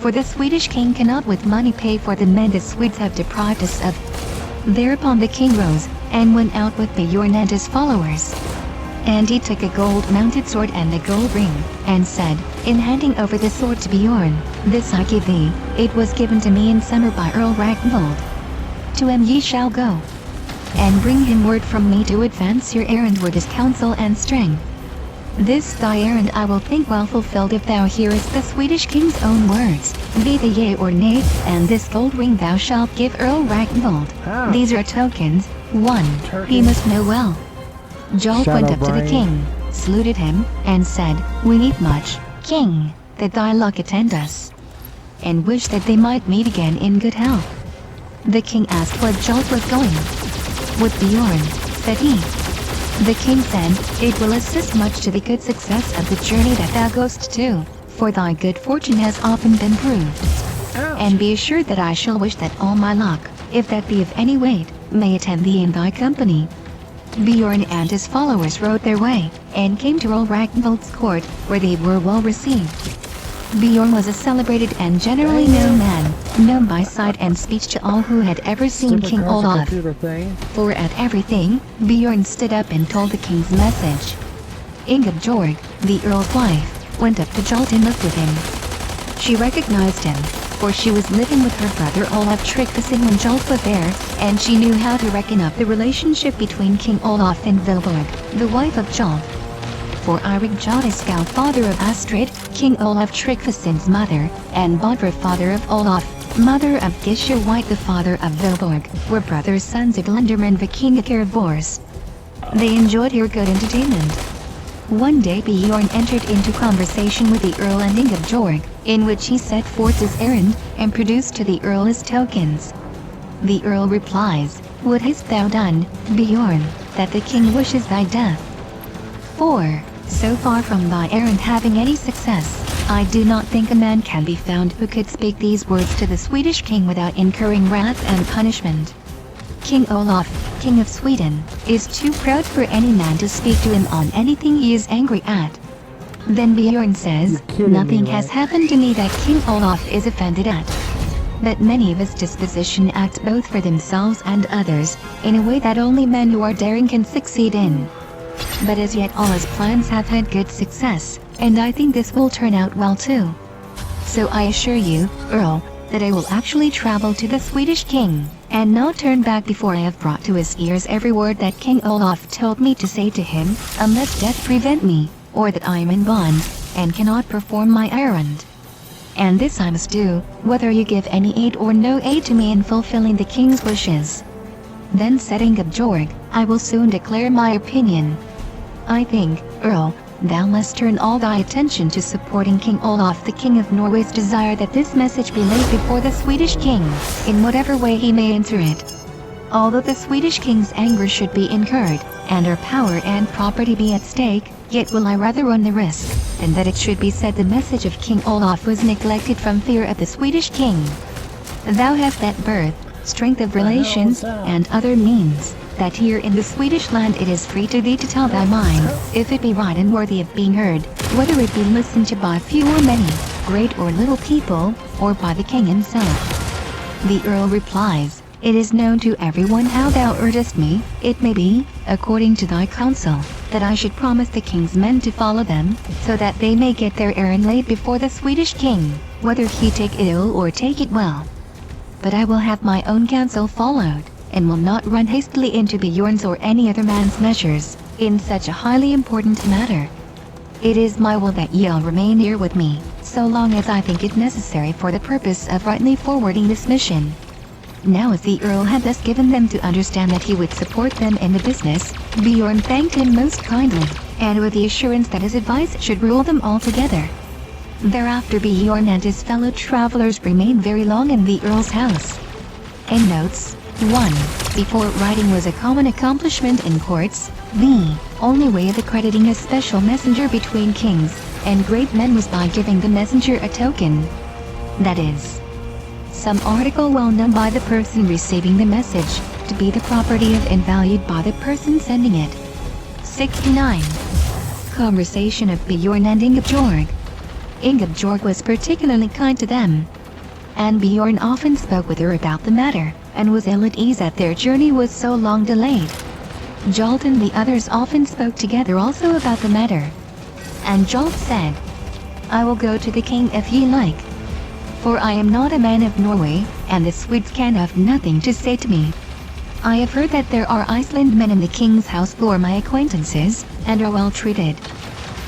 For the Swedish king cannot with money pay for the men the Swedes have deprived us of." Thereupon the king rose, and went out with Bjorn and his followers. And he took a gold-mounted sword and a gold ring, and said, in handing over the sword to Bjorn, "This I give thee, it was given to me in summer by Earl Ragnvald. To him ye shall go, and bring him word from me to advance your errand with his counsel and strength. This thy errand I will think well fulfilled if thou hearest the Swedish king's own words, be they yea or nay, and this gold ring thou shalt give Earl Ragnvald. These are tokens. 1. He must know well." Jolf went up to the king, saluted him, and said, "We need much, king, that thy luck attend us, and wish that they might meet again in good health." The king asked what Jolf was going. "With Bjorn," said he. The king said, "It will assist much to the good success of the journey that thou goest to, for thy good fortune has often been proved. And be assured that I shall wish that all my luck, if that be of any weight, may attend thee in thy company." Bjorn and his followers rode their way, and came to Earl Ragnvald's court, where they were well received. Bjorn was a celebrated and generally known man, known by sight and speech to all who had ever seen King Olaf. For at everything, Bjorn stood up and told the king's message. Ingebjorg, the earl's wife, went up to Jolf and looked with him. She recognized him, for she was living with her brother Olaf Tryggvason when Jolf was there, and she knew how to reckon up the relationship between King Olaf and Vilborg, the wife of Jolf. For Eirik Jodeskau, father of Astrid, King Olaf Tryggvason's mother, and Bodvar, father of Olaf, mother of Gisher White, the father of Vilborg, were brothers sons of Lenderman Vikingakir of Bors. They enjoyed here good entertainment. One day Bjorn entered into conversation with the Earl and Ingebjorg, in which he set forth his errand, and produced to the Earl his tokens. The Earl replies, "What hast thou done, Bjorn, that the king wishes thy death?" 4. So far from thy errand having any success, I do not think a man can be found who could speak these words to the Swedish king without incurring wrath and punishment. King Olaf, King of Sweden, is too proud for any man to speak to him on anything he is angry at. Then Bjorn says, "Nothing has happened to me that King Olaf is offended at. But many of his disposition act both for themselves and others, in a way that only men who are daring can succeed in. But as yet all his plans have had good success, and I think this will turn out well too. So I assure you, Earl, that I will actually travel to the Swedish king, and not turn back before I have brought to his ears every word that King Olaf told me to say to him, unless death prevent me, or that I am in bonds, and cannot perform my errand. And this I must do, whether you give any aid or no aid to me in fulfilling the king's wishes." Then said Ingebjorg, "I will soon declare my opinion. I think, Earl, thou must turn all thy attention to supporting King Olaf, the King of Norway's desire that this message be laid before the Swedish king, in whatever way he may answer it. Although the Swedish king's anger should be incurred, and our power and property be at stake, yet will I rather run the risk, than that it should be said the message of King Olaf was neglected from fear of the Swedish king. Thou hast that birth, strength of relations, and other means, that here in the Swedish land it is free to thee to tell thy mind, if it be right and worthy of being heard, whether it be listened to by few or many, great or little people, or by the king himself." The Earl replies, "It is known to everyone how thou urgest me, it may be, according to thy counsel, that I should promise the king's men to follow them, so that they may get their errand laid before the Swedish king, whether he take it ill or take it well. But I will have my own counsel followed, and will not run hastily into Bjorn's or any other man's measures, in such a highly important matter. It is my will that ye all remain here with me, so long as I think it necessary for the purpose of rightly forwarding this mission." Now as the Earl had thus given them to understand that he would support them in the business, Bjorn thanked him most kindly, and with the assurance that his advice should rule them all together. Thereafter Bjorn and his fellow travelers remained very long in the Earl's house. Endnotes: 1. Before writing was a common accomplishment in courts, the only way of accrediting a special messenger between kings and great men was by giving the messenger a token. That is, some article well known by the person receiving the message, to be the property of and valued by the person sending it. 69. Conversation of Bjorn and Ingebjorg. Ingebjorg was particularly kind to them, and Bjorn often spoke with her about the matter, and was ill at ease that their journey was so long delayed. Jolt and the others often spoke together also about the matter. And Jolt said, "I will go to the king if ye like. For I am not a man of Norway, and the Swedes can have nothing to say to me. I have heard that there are Iceland men in the king's house who are my acquaintances, and are well treated.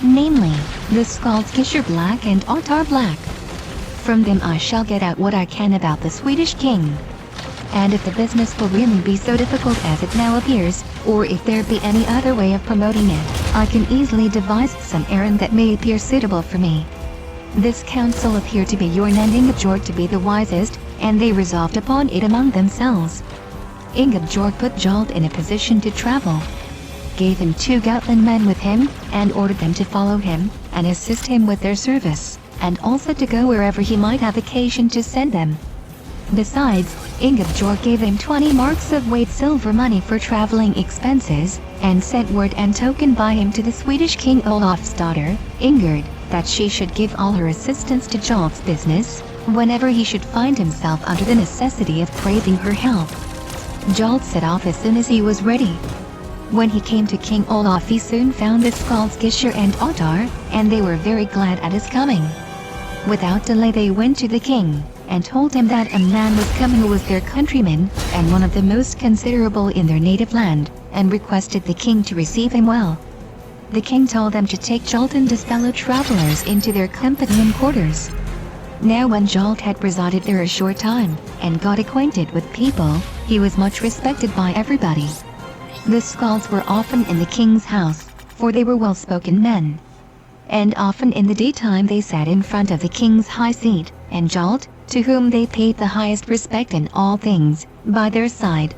Namely, the Skalds Gissur Black and Ottar Black. From them I shall get out what I can about the Swedish king. And if the business will really be so difficult as it now appears, or if there be any other way of promoting it, I can easily devise some errand that may appear suitable for me." This counsel appeared to Bjorn and Ingebjorg to be the wisest, and they resolved upon it among themselves. Ingebjorg put Jolt in a position to travel, gave him 2 Gotland men with him, and ordered them to follow him, and assist him with their service, and also to go wherever he might have occasion to send them. Besides, Ingebjorg gave him 20 marks of weight silver money for traveling expenses, and sent word and token by him to the Swedish king Olaf's daughter, Ingerd, that she should give all her assistance to Jolt's business, whenever he should find himself under the necessity of craving her help. Jolt set off as soon as he was ready. When he came to King Olaf he soon found the Skalds Gissur and Ottar, and they were very glad at his coming. Without delay they went to the king, and told him that a man was coming who was their countryman, and one of the most considerable in their native land, and requested the king to receive him well. The king told them to take Jolt and his fellow travelers into their company and quarters. Now when Jolt had resided there a short time, and got acquainted with people, he was much respected by everybody. The Skalds were often in the king's house, for they were well-spoken men. And often in the daytime they sat in front of the king's high seat, and Jolt, to whom they paid the highest respect in all things, by their side.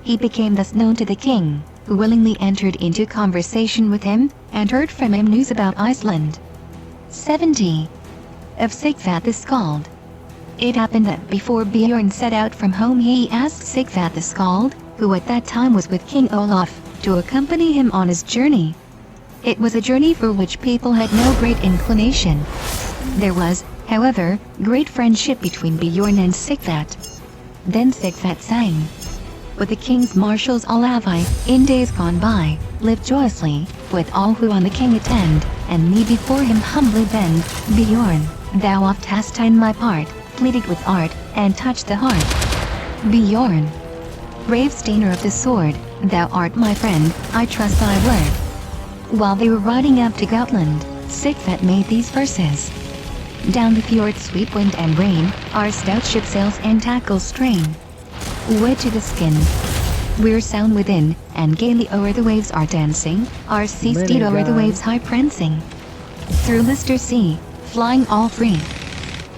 He became thus known to the king, who willingly entered into conversation with him, and heard from him news about Iceland. 70. Of Sigvat the Skald. It happened that before Bjorn set out from home he asked Sigvat the Skald, who at that time was with King Olaf, to accompany him on his journey. It was a journey for which people had no great inclination. There was, however, great friendship between Bjorn and Sigvat. Then Sigvat sang, "With the king's marshals all have I, in days gone by, lived joyously, with all who on the king attend, and me before him humbly bend. Bjorn, thou oft hast ta'en my part, pleaded with art, and touched the heart. Bjorn, brave stainer of the sword, thou art my friend, I trust thy word." While they were riding up to Gotland, Sigvat made these verses. Down the fjord sweep wind and rain, our stout ship sails and tackles strain. Wet to the skin, we're sound within, and gaily o'er the waves are dancing, our sea steed o'er the waves high prancing. Through Lister sea, flying all free.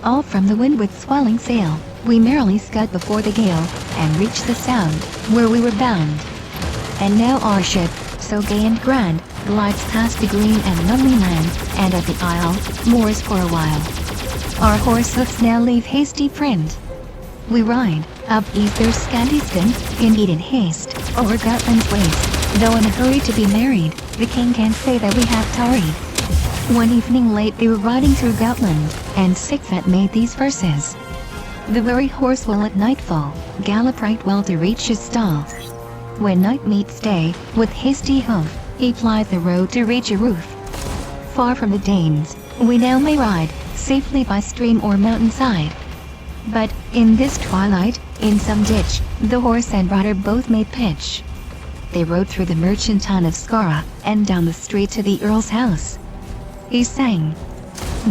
All from the wind with swelling sail, we merrily scud before the gale, and reach the sound, where we were bound. And now our ship, so gay and grand, glides past the green and lovely land, and at the isle, moors for a while. Our horse hoofs now leave hasty print. We ride, up Easter's scanty stint, in heat and haste, o'er Gotland's waste, though in a hurry to be married, the king can't say that we have tarried. One evening late they were riding through Gotland, and Sigvat made these verses. The very horse will at nightfall, gallop right well to reach his stall. When night meets day, with hasty hoof, he plies the road to reach a roof. Far from the Danes, we now may ride, safely by stream or mountainside. But, in this twilight, in some ditch, the horse and rider both may pitch. They rode through the merchant town of Skara, and down the street to the earl's house. He sang,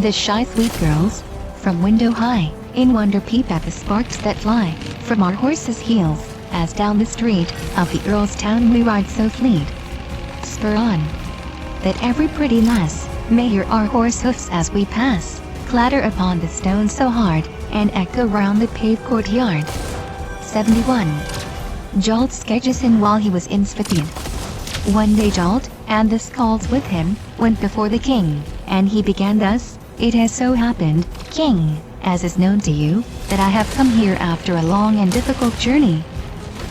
"The shy sweet girls, from window high, in wonder peep at the sparks that fly, from our horses' heels, as down the street, of the earl's town we ride so fleet. Spur on, that every pretty lass, may hear our horse hoofs as we pass, clatter upon the stones so hard, and echo round the paved courtyard." 71. Jolt Skeggesen while he was in Svithian. One day Jolt, and the Skalds with him, went before the king, and he began thus, "It has so happened, king, as is known to you, that I have come here after a long and difficult journey.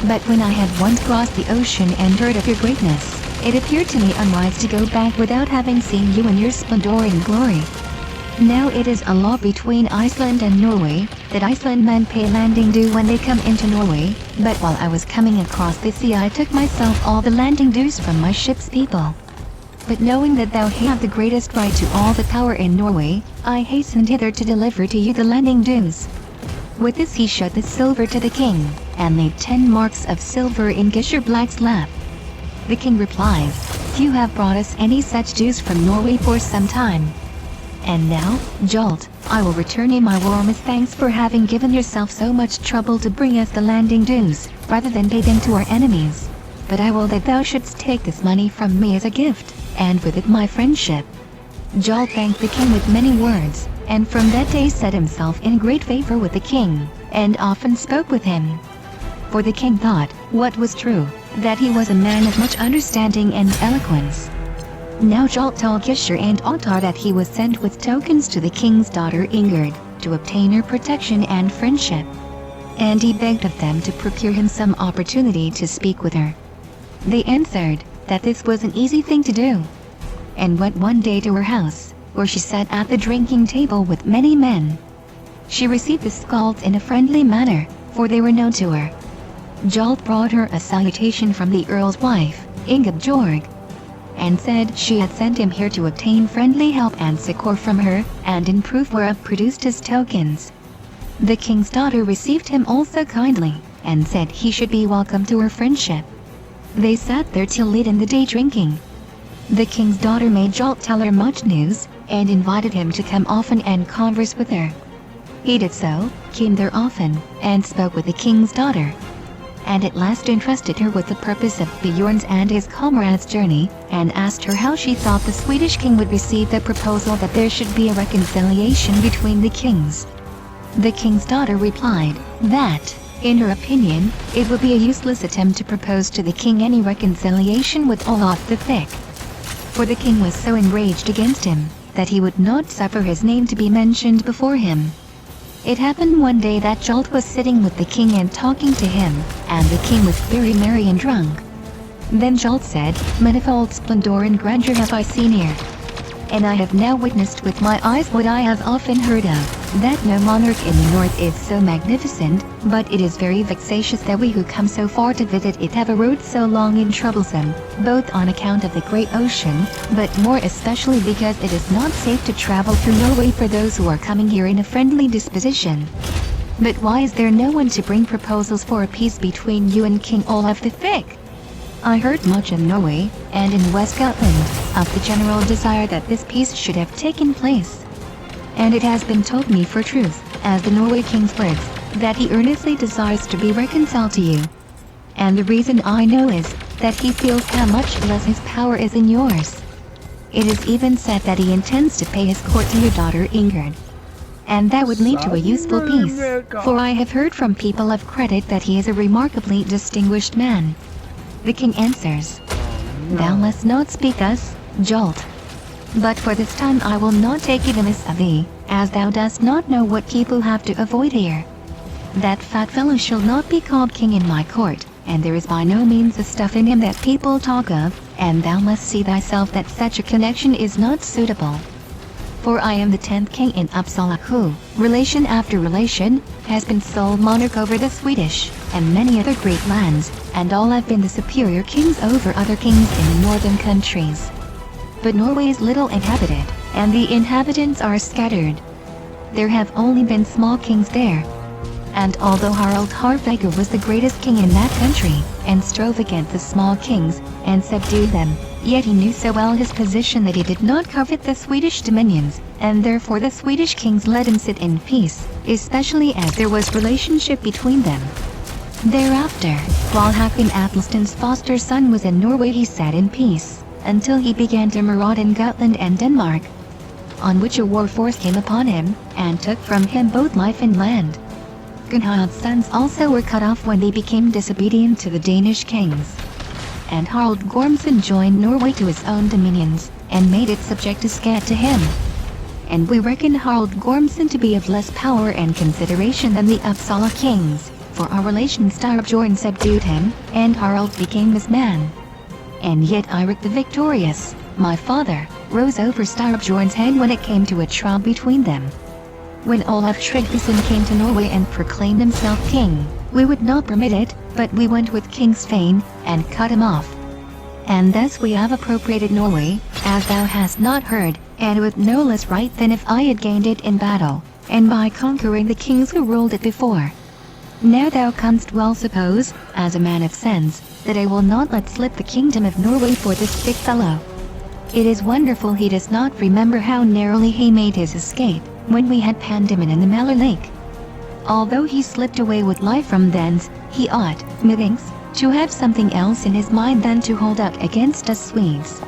But when I had once crossed the ocean and heard of your greatness, it appeared to me unwise to go back without having seen you in your splendor and glory. Now it is a law between Iceland and Norway, that Icelandmen pay landing due when they come into Norway, but while I was coming across the sea I took myself all the landing dues from my ship's people. But knowing that thou have the greatest right to all the power in Norway, I hastened hither to deliver to you the landing dues. With this he showed the silver to the king, and laid 10 marks of silver in Gissur Black's lap. The king replied, "Few have brought us any such dues from Norway for some time. And now, Jolt, I will return you my warmest thanks for having given yourself so much trouble to bring us the landing dues, rather than pay them to our enemies. But I will that thou shouldst take this money from me as a gift, and with it my friendship." Jolt thanked the king with many words, and from that day set himself in great favor with the king, and often spoke with him. For the king thought, what was true, that he was a man of much understanding and eloquence. Now Jolt told Gissur and Ottar that he was sent with tokens to the king's daughter Ingerd, to obtain her protection and friendship. And he begged of them to procure him some opportunity to speak with her. They answered, that this was an easy thing to do, and went one day to her house, where she sat at the drinking table with many men. She received the Skalds in a friendly manner, for they were known to her. Jolt brought her a salutation from the earl's wife, Ingebjorg, and said she had sent him here to obtain friendly help and succor from her, and in proof whereof produced his tokens. The king's daughter received him also kindly, and said he should be welcome to her friendship. They sat there till late in the day drinking. The king's daughter made Jolt tell her much news, and invited him to come often and converse with her. He did so, came there often, and spoke with the king's daughter, and at last entrusted her with the purpose of Bjorn's and his comrades' journey, and asked her how she thought the Swedish king would receive the proposal that there should be a reconciliation between the kings. The king's daughter replied, that, in her opinion, it would be a useless attempt to propose to the king any reconciliation with Olaf the Thick. For the king was so enraged against him, that he would not suffer his name to be mentioned before him. It happened one day that Jolt was sitting with the king and talking to him, and the king was very merry and drunk. Then Jolt said, "Manifold splendor and grandeur have I seen here, and I have now witnessed with my eyes what I have often heard of, that no monarch in the north is so magnificent, but it is very vexatious that we who come so far to visit it have a road so long and troublesome, both on account of the great ocean, but more especially because it is not safe to travel through Norway for those who are coming here in a friendly disposition. But why is there no one to bring proposals for a peace between you and King Olaf the Thick? I heard much in Norway, and in West Gotland, of the general desire that this peace should have taken place. And it has been told me for truth, as the Norway king's words, that he earnestly desires to be reconciled to you. And the reason I know is, that he feels how much less his power is in yours. It is even said that he intends to pay his court to your daughter Ingerd. And that would lead to a useful peace, for I have heard from people of credit that he is a remarkably distinguished man." The king answers, "Thou must not speak thus, Jolt. But for this time I will not take it amiss of thee, as thou dost not know what people have to avoid here. That fat fellow shall not be called king in my court, and there is by no means a stuff in him that people talk of, and thou must see thyself that such a connection is not suitable. For I am the 10th king in Uppsala who, relation after relation, has been sole monarch over the Swedish, and many other great lands, and all have been the superior kings over other kings in the northern countries. But Norway is little inhabited, and the inhabitants are scattered. There have only been small kings there. And although Harald Harfager was the greatest king in that country, and strove against the small kings, and subdued them, yet he knew so well his position that he did not covet the Swedish dominions, and therefore the Swedish kings let him sit in peace, especially as there was relationship between them. Thereafter, while Hakon Athelston's foster son was in Norway he sat in peace, until he began to maraud in Gotland and Denmark, on which a war force came upon him, and took from him both life and land. Gunhild's sons also were cut off when they became disobedient to the Danish kings. And Harald Gormson joined Norway to his own dominions, and made it subject to Skat to him. And we reckon Harald Gormson to be of less power and consideration than the Uppsala kings, for our relation Styrbjorn subdued him, and Harald became his man. And yet Eirik the Victorious, my father, rose over Styrbjorn's head when it came to a trial between them. When Olaf Tryggvason came to Norway and proclaimed himself king, we would not permit it, but we went with King Svein, and cut him off. And thus we have appropriated Norway, as thou hast not heard, and with no less right than if I had gained it in battle, and by conquering the kings who ruled it before. Now thou canst well suppose, as a man of sense, that I will not let slip the kingdom of Norway for this thick fellow. It is wonderful he does not remember how narrowly he made his escape, when we had Pandeman in the Malur Lake. Although he slipped away with life from thence, he ought, methinks, to have something else in his mind than to hold out against us Swedes.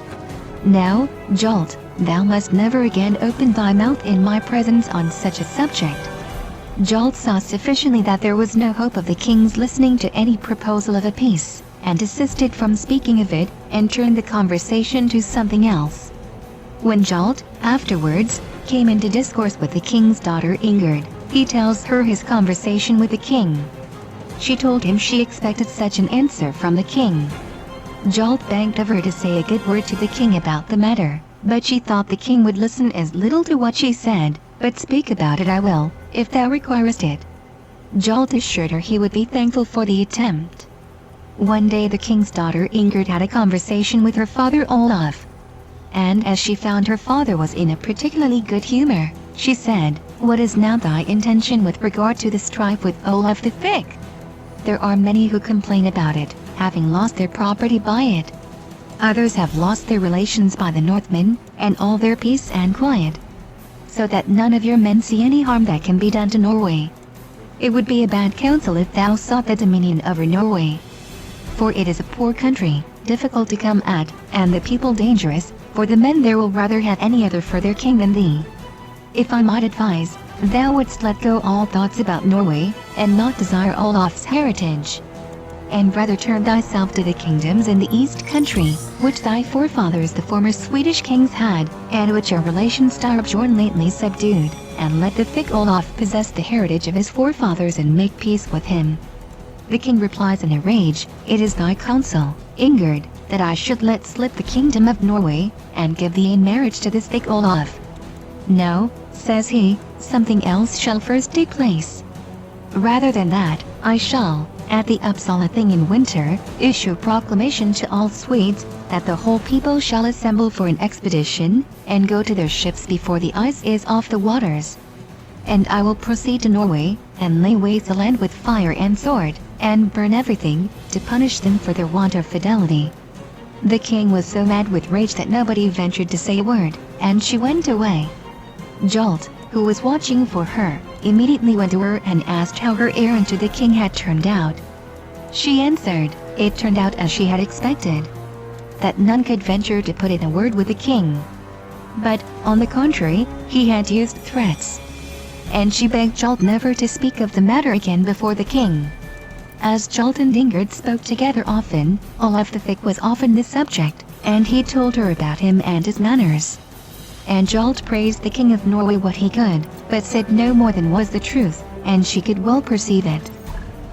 Now, Jolt, thou must never again open thy mouth in my presence on such a subject. Jolt saw sufficiently that there was no hope of the king's listening to any proposal of a peace, and desisted from speaking of it, and turned the conversation to something else. When Jolt, afterwards, came into discourse with the king's daughter Ingerd, he tells her his conversation with the king. She told him she expected such an answer from the king. Jolt begged of her to say a good word to the king about the matter, but she thought the king would listen as little to what she said, but speak about it I will, if thou requirest it. Jolt assured her he would be thankful for the attempt. One day the king's daughter Ingerd had a conversation with her father Olaf. And as she found her father was in a particularly good humor, she said, "What is now thy intention with regard to the strife with Olaf the Thick? There are many who complain about it, having lost their property by it. Others have lost their relations by the Northmen, and all their peace and quiet. So that none of your men see any harm that can be done to Norway. It would be a bad counsel if thou sought the dominion over Norway. For it is a poor country, difficult to come at, and the people dangerous, for the men there will rather have any other for their king than thee. If I might advise, thou wouldst let go all thoughts about Norway, and not desire Olaf's heritage. And rather turn thyself to the kingdoms in the east country, which thy forefathers the former Swedish kings had, and which our relation Styrbjorn lately subdued, and let the thick Olaf possess the heritage of his forefathers and make peace with him." The king replies in a rage, "It is thy counsel, Ingerd, that I should let slip the kingdom of Norway, and give thee in marriage to this thick Olaf. No, says he, something else shall first take place. Rather than that, I shall, at the Uppsala thing in winter, issue proclamation to all Swedes, that the whole people shall assemble for an expedition, and go to their ships before the ice is off the waters. And I will proceed to Norway, and lay waste the land with fire and sword, and burn everything, to punish them for their want of fidelity." The king was so mad with rage that nobody ventured to say a word, and she went away. Jolt, who was watching for her, immediately went to her and asked how her errand to the king had turned out. She answered, it turned out as she had expected. That none could venture to put in a word with the king. But, on the contrary, he had used threats. And she begged Jolt never to speak of the matter again before the king. As Jolt and Ingerd spoke together often, Olaf the Thick was often the subject, and he told her about him and his manners. And Jolt praised the king of Norway what he could, but said no more than was the truth, and she could well perceive it.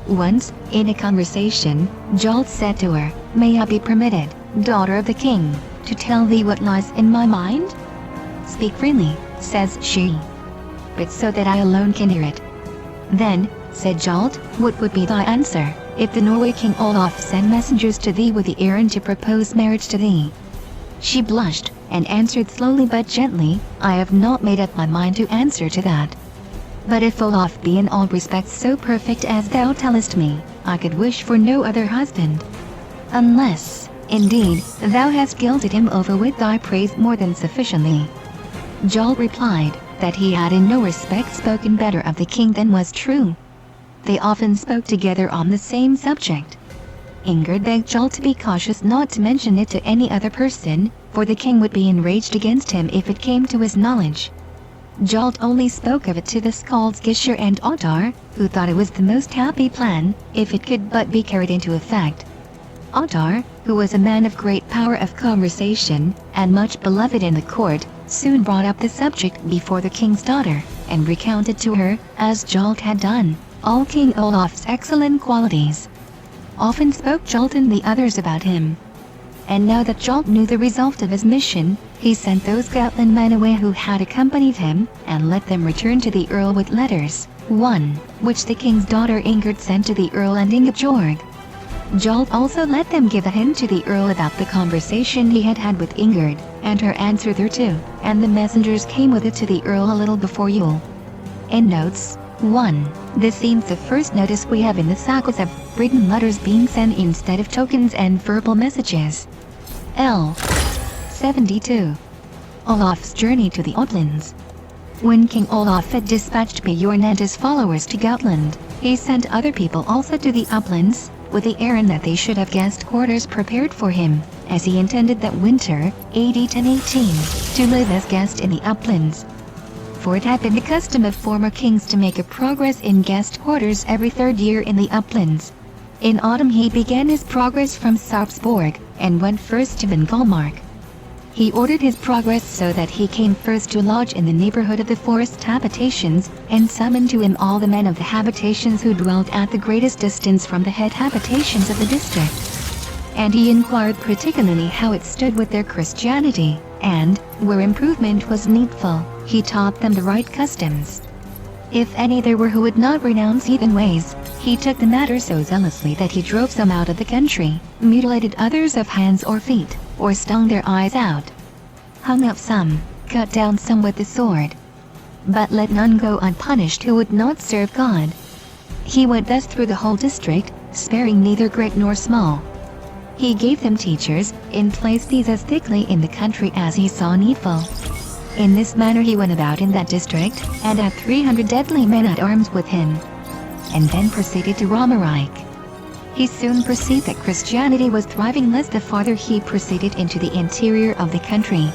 Once, in a conversation, Jolt said to her, "May I be permitted, daughter of the king, to tell thee what lies in my mind?" "Speak freely," says she. "But so that I alone can hear it." "Then," said Jolt, "what would be thy answer, if the Norway king Olaf sent messengers to thee with the errand to propose marriage to thee?" She blushed, and answered slowly but gently, "I have not made up my mind to answer to that. But if Olaf be in all respects so perfect as thou tellest me, I could wish for no other husband. Unless, indeed, thou hast gilded him over with thy praise more than sufficiently." Jolt replied, that he had in no respect spoken better of the king than was true. They often spoke together on the same subject. Ingerd begged Jolt to be cautious not to mention it to any other person, for the king would be enraged against him if it came to his knowledge. Jolt only spoke of it to the Skalds Gisher and Ottar, who thought it was the most happy plan, if it could but be carried into effect. Ottar, who was a man of great power of conversation, and much beloved in the court, soon brought up the subject before the king's daughter, and recounted to her, as Jolt had done, all King Olaf's excellent qualities. Often spoke Jolt and the others about him. And now that Jolt knew the result of his mission, he sent those Gotland men away who had accompanied him, and let them return to the Earl with letters, one, which the king's daughter Ingrid sent to the Earl and Ingeborg. Jolt also let them give a hint to the Earl about the conversation he had had with Ingrid, and her answer thereto, and the messengers came with it to the Earl a little before Yule. Endnotes 1. This seems the first notice we have in the sagas of written letters being sent instead of tokens and verbal messages. L. 72. Olaf's journey to the Outlands. When King Olaf had dispatched Bjorn and his followers to Gotland, he sent other people also to the uplands, with the errand that they should have guest quarters prepared for him, as he intended that winter, AD 1018, to live as guest in the uplands. For it had been the custom of former kings to make a progress in guest quarters every third year in the uplands. In autumn he began his progress from Sarpsborg, and went first to Vingalmark. He ordered his progress so that he came first to lodge in the neighborhood of the forest habitations, and summoned to him all the men of the habitations who dwelt at the greatest distance from the head habitations of the district. And he inquired particularly how it stood with their Christianity, and, where improvement was needful, he taught them the right customs. If any there were who would not renounce heathen ways, he took the matter so zealously that he drove some out of the country, mutilated others of hands or feet, or stung their eyes out, hung up some, cut down some with the sword. But let none go unpunished who would not serve God. He went thus through the whole district, sparing neither great nor small. He gave them teachers, and placed these as thickly in the country as he saw needful. In this manner he went about in that district, and had 300 deadly men at arms with him. And then proceeded to Romerike. He soon perceived that Christianity was thriving less the farther he proceeded into the interior of the country.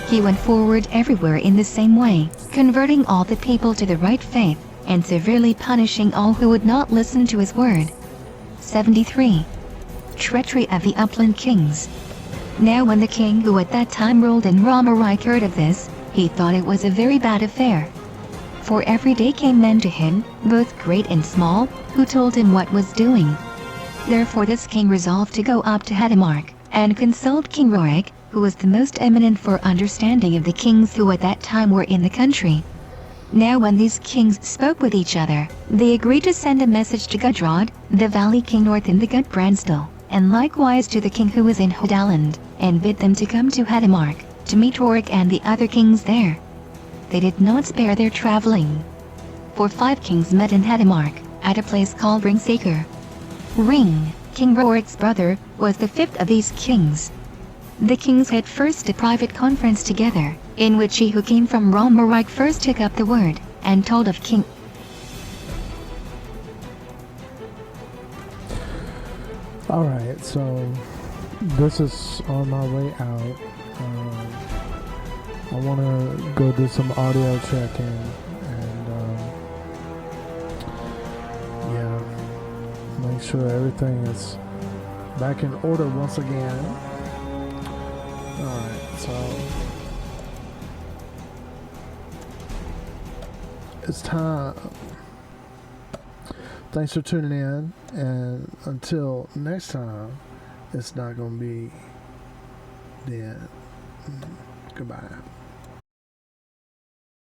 He went forward everywhere in the same way, converting all the people to the right faith, and severely punishing all who would not listen to his word. 73. Treachery of the Upland Kings. Now when the king who at that time ruled in Romerike heard of this, he thought it was a very bad affair. For every day came men to him, both great and small, who told him what was doing. Therefore this king resolved to go up to Hedmark, and consult King Rorik, who was the most eminent for understanding of the kings who at that time were in the country. Now when these kings spoke with each other, they agreed to send a message to Gudrod, the valley king north in the Gudbrandsdal, and likewise to the king who was in Hodaland, and bid them to come to Hedmark, to meet Rorik and the other kings there. They did not spare their traveling. For 5 kings met in Hedmark, at a place called Ringsaker. Ring, King Rorik's brother, was the 5th of these kings. The kings had first a private conference together, in which he who came from Romerike first took up the word, and told of King. Alright, so this is on my way out. I want to go do some audio checking, and yeah, make sure everything is back in order once again. Alright, so it's time. Thanks for tuning in, and until next time, it's not going to be dead. Goodbye.